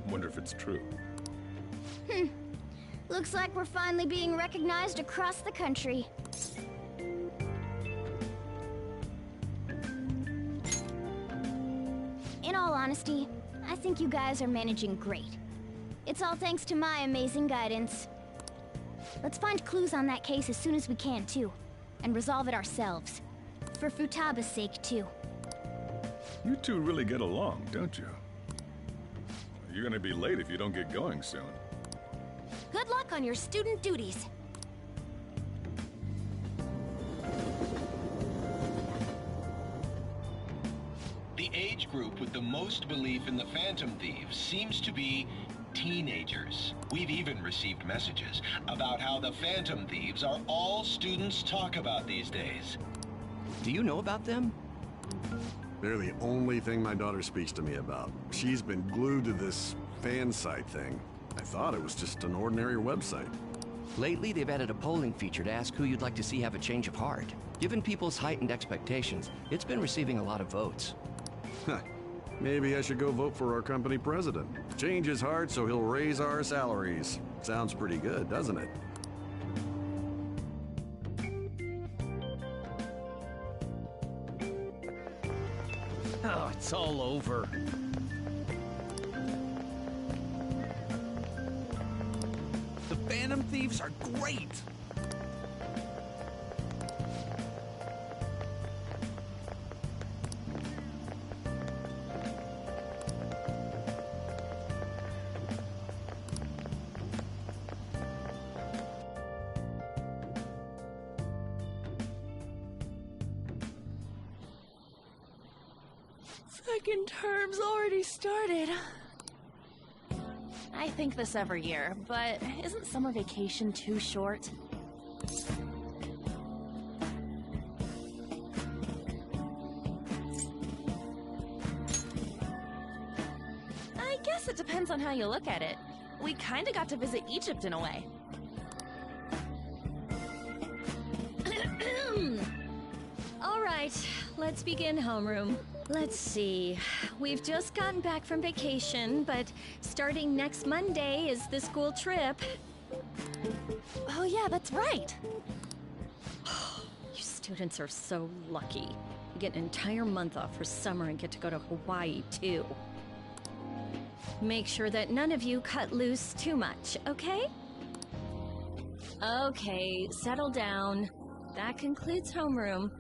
Wonder if it's true. Looks like we're finally being recognized across the country. In all honesty, I think you guys are managing great. It's all thanks to my amazing guidance. Let's find clues on that case as soon as we can, too. And resolve it ourselves. For Futaba's sake, too. You two really get along, don't you? You're gonna be late if you don't get going soon. Good luck on your student duties. The age group with the most belief in the Phantom Thieves seems to be teenagers. We've even received messages about how the Phantom Thieves are all students talk about these days. Do you know about them? They're the only thing my daughter speaks to me about. She's been glued to this fan site thing. I thought it was just an ordinary website. Lately, they've added a polling feature to ask who you'd like to see have a change of heart. Given people's heightened expectations, it's been receiving a lot of votes. Maybe I should go vote for our company president. Change his heart so he'll raise our salaries. Sounds pretty good, doesn't it? Oh, it's all over. The Phantom Thieves are great! Second term's already started. I think this every year, but isn't summer vacation too short? I guess it depends on how you look at it. We kinda got to visit Egypt in a way. All right, let's begin homeroom. Let's see. We've just gotten back from vacation, but starting next Monday is the school trip. Oh yeah, that's right. You students are so lucky. You get an entire month off for summer and get to go to Hawaii, too. Make sure that none of you cut loose too much, okay? Okay, settle down. That concludes homeroom.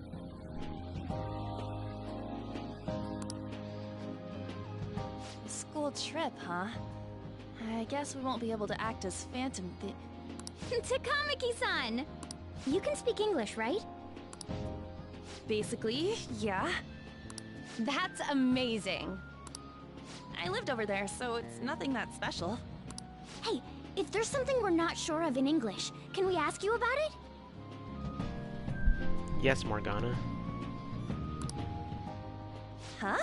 School trip, huh? I guess we won't be able to act as Phantom Takamaki-san! You can speak English, right? Basically, yeah. That's amazing. I lived over there, so it's nothing that special. Hey, if there's something we're not sure of in English, can we ask you about it? Yes, Morgana. Huh?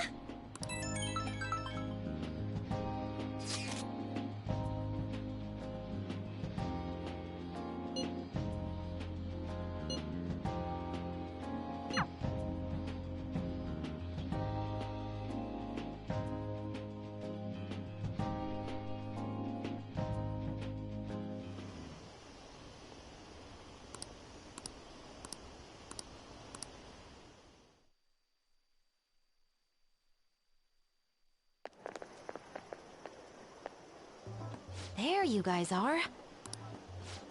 There you guys are.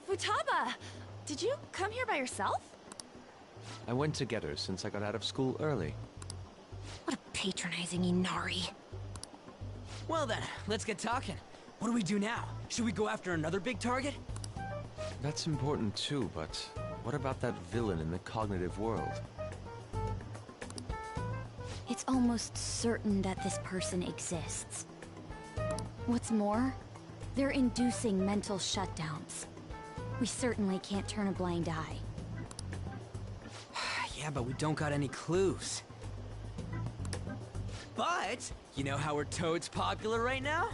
Futaba! Did you come here by yourself? I went to get her since I got out of school early. What a patronizing Inari. Well then, let's get talking. What do we do now? Should we go after another big target? That's important too, but what about that villain in the cognitive world? It's almost certain that this person exists. What's more, they're inducing mental shutdowns. We certainly can't turn a blind eye. Yeah, but we don't got any clues. But, you know how we're toads popular right now?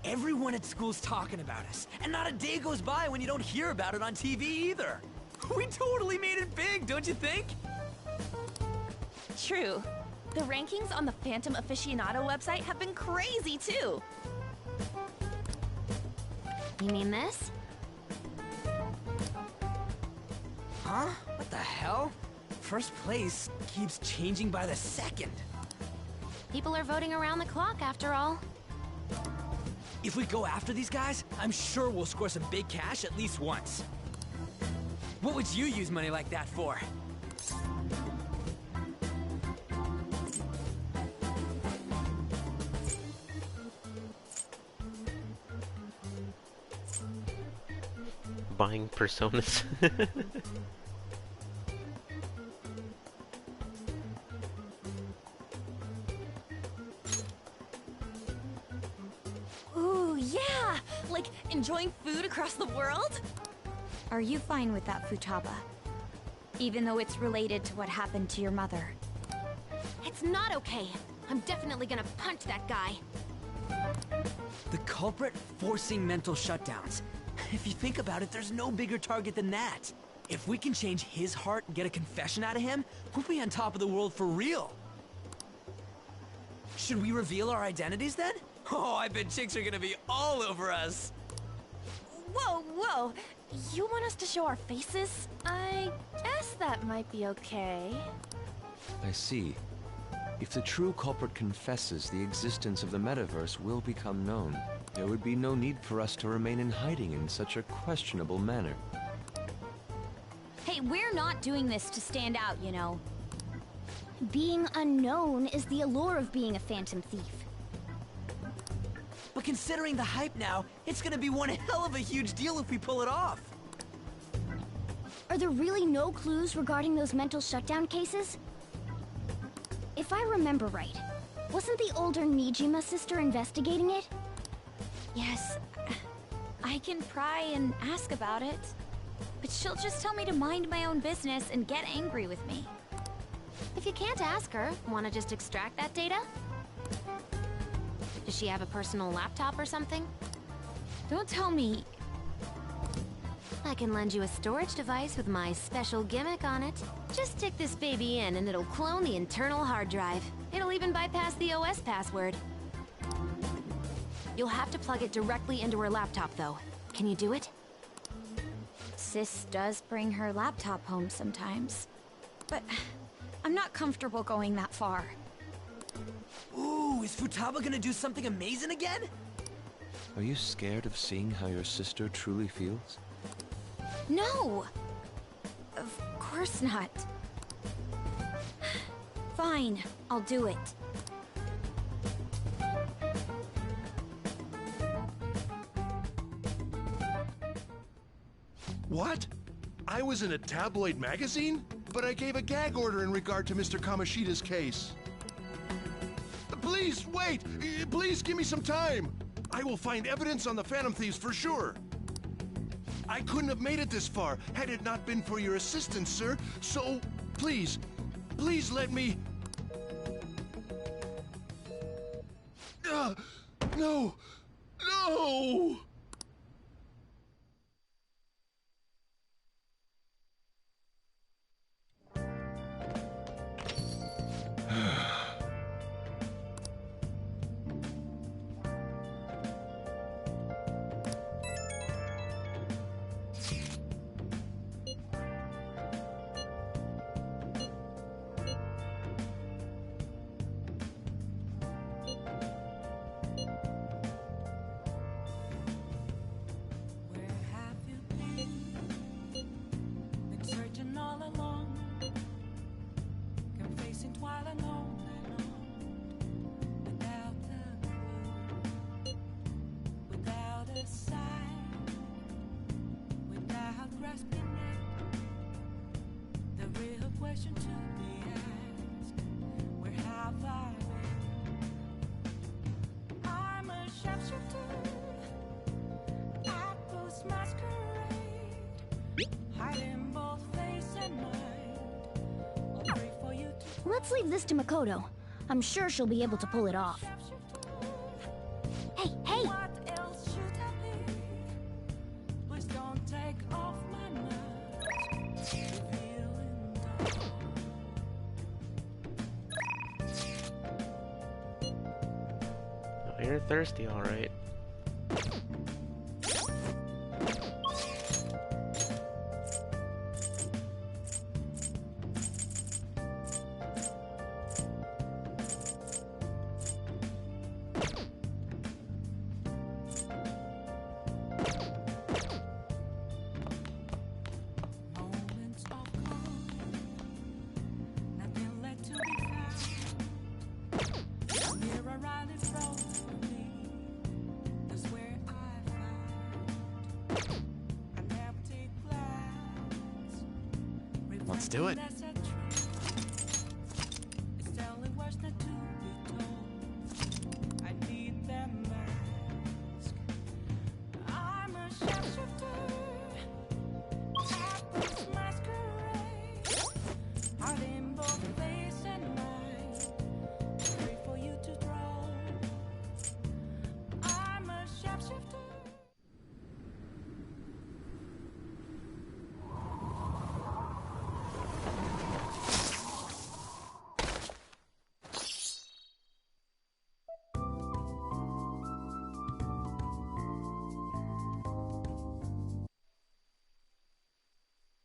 Everyone at school's talking about us, and not a day goes by when you don't hear about it on TV either. We totally made it big, don't you think? True. The rankings on the Phantom Aficionado website have been crazy too. You mean this? Huh? What the hell? First place keeps changing by the second. People are voting around the clock, after all. If we go after these guys, I'm sure we'll score some big cash at least once. What would you use money like that for? Buying personas. Ooh, yeah! Like, enjoying food across the world? Are you fine with that, Futaba? Even though it's related to what happened to your mother. It's not okay. I'm definitely gonna punch that guy. The culprit forcing mental shutdowns. If you think about it, there's no bigger target than that. If we can change his heart and get a confession out of him, we'll be on top of the world for real. Should we reveal our identities then? Oh, I bet chicks are gonna be all over us. Whoa, whoa! You want us to show our faces? I guess that might be okay. I see. If the true culprit confesses, the existence of the metaverse will become known. There would be no need for us to remain in hiding in such a questionable manner. Hey, we're not doing this to stand out, you know. Being unknown is the allure of being a phantom thief. But considering the hype now, it's gonna be one hell of a huge deal if we pull it off. Are there really no clues regarding those mental shutdown cases? If If I remember right, wasn't the older Nijima sister investigating it? Yes, I can pry and ask about it. But she'll just tell me to mind my own business and get angry with me. If you can't ask her, wanna just extract that data? Does she have a personal laptop or something? Don't tell me. I can lend you a storage device with my special gimmick on it. Just stick this baby in and it'll clone the internal hard drive. It'll even bypass the OS password. You'll have to plug it directly into her laptop, though. Can you do it? Sis does bring her laptop home sometimes. But I'm not comfortable going that far. Ooh, is Futaba gonna do something amazing again? Are you scared of seeing how your sister truly feels? No! Of course not. Fine, I'll do it. What? I was in a tabloid magazine? But I gave a gag order in regard to Mr. Kamoshida's case. Please, wait! Please give me some time! I will find evidence on the Phantom Thieves for sure. I couldn't have made it this far had it not been for your assistance, sir. So, please, please let me... No! No! Let's leave this to Makoto. I'm sure she'll be able to pull it off. Hey, hey! Oh, you're thirsty, all right. Let's do it.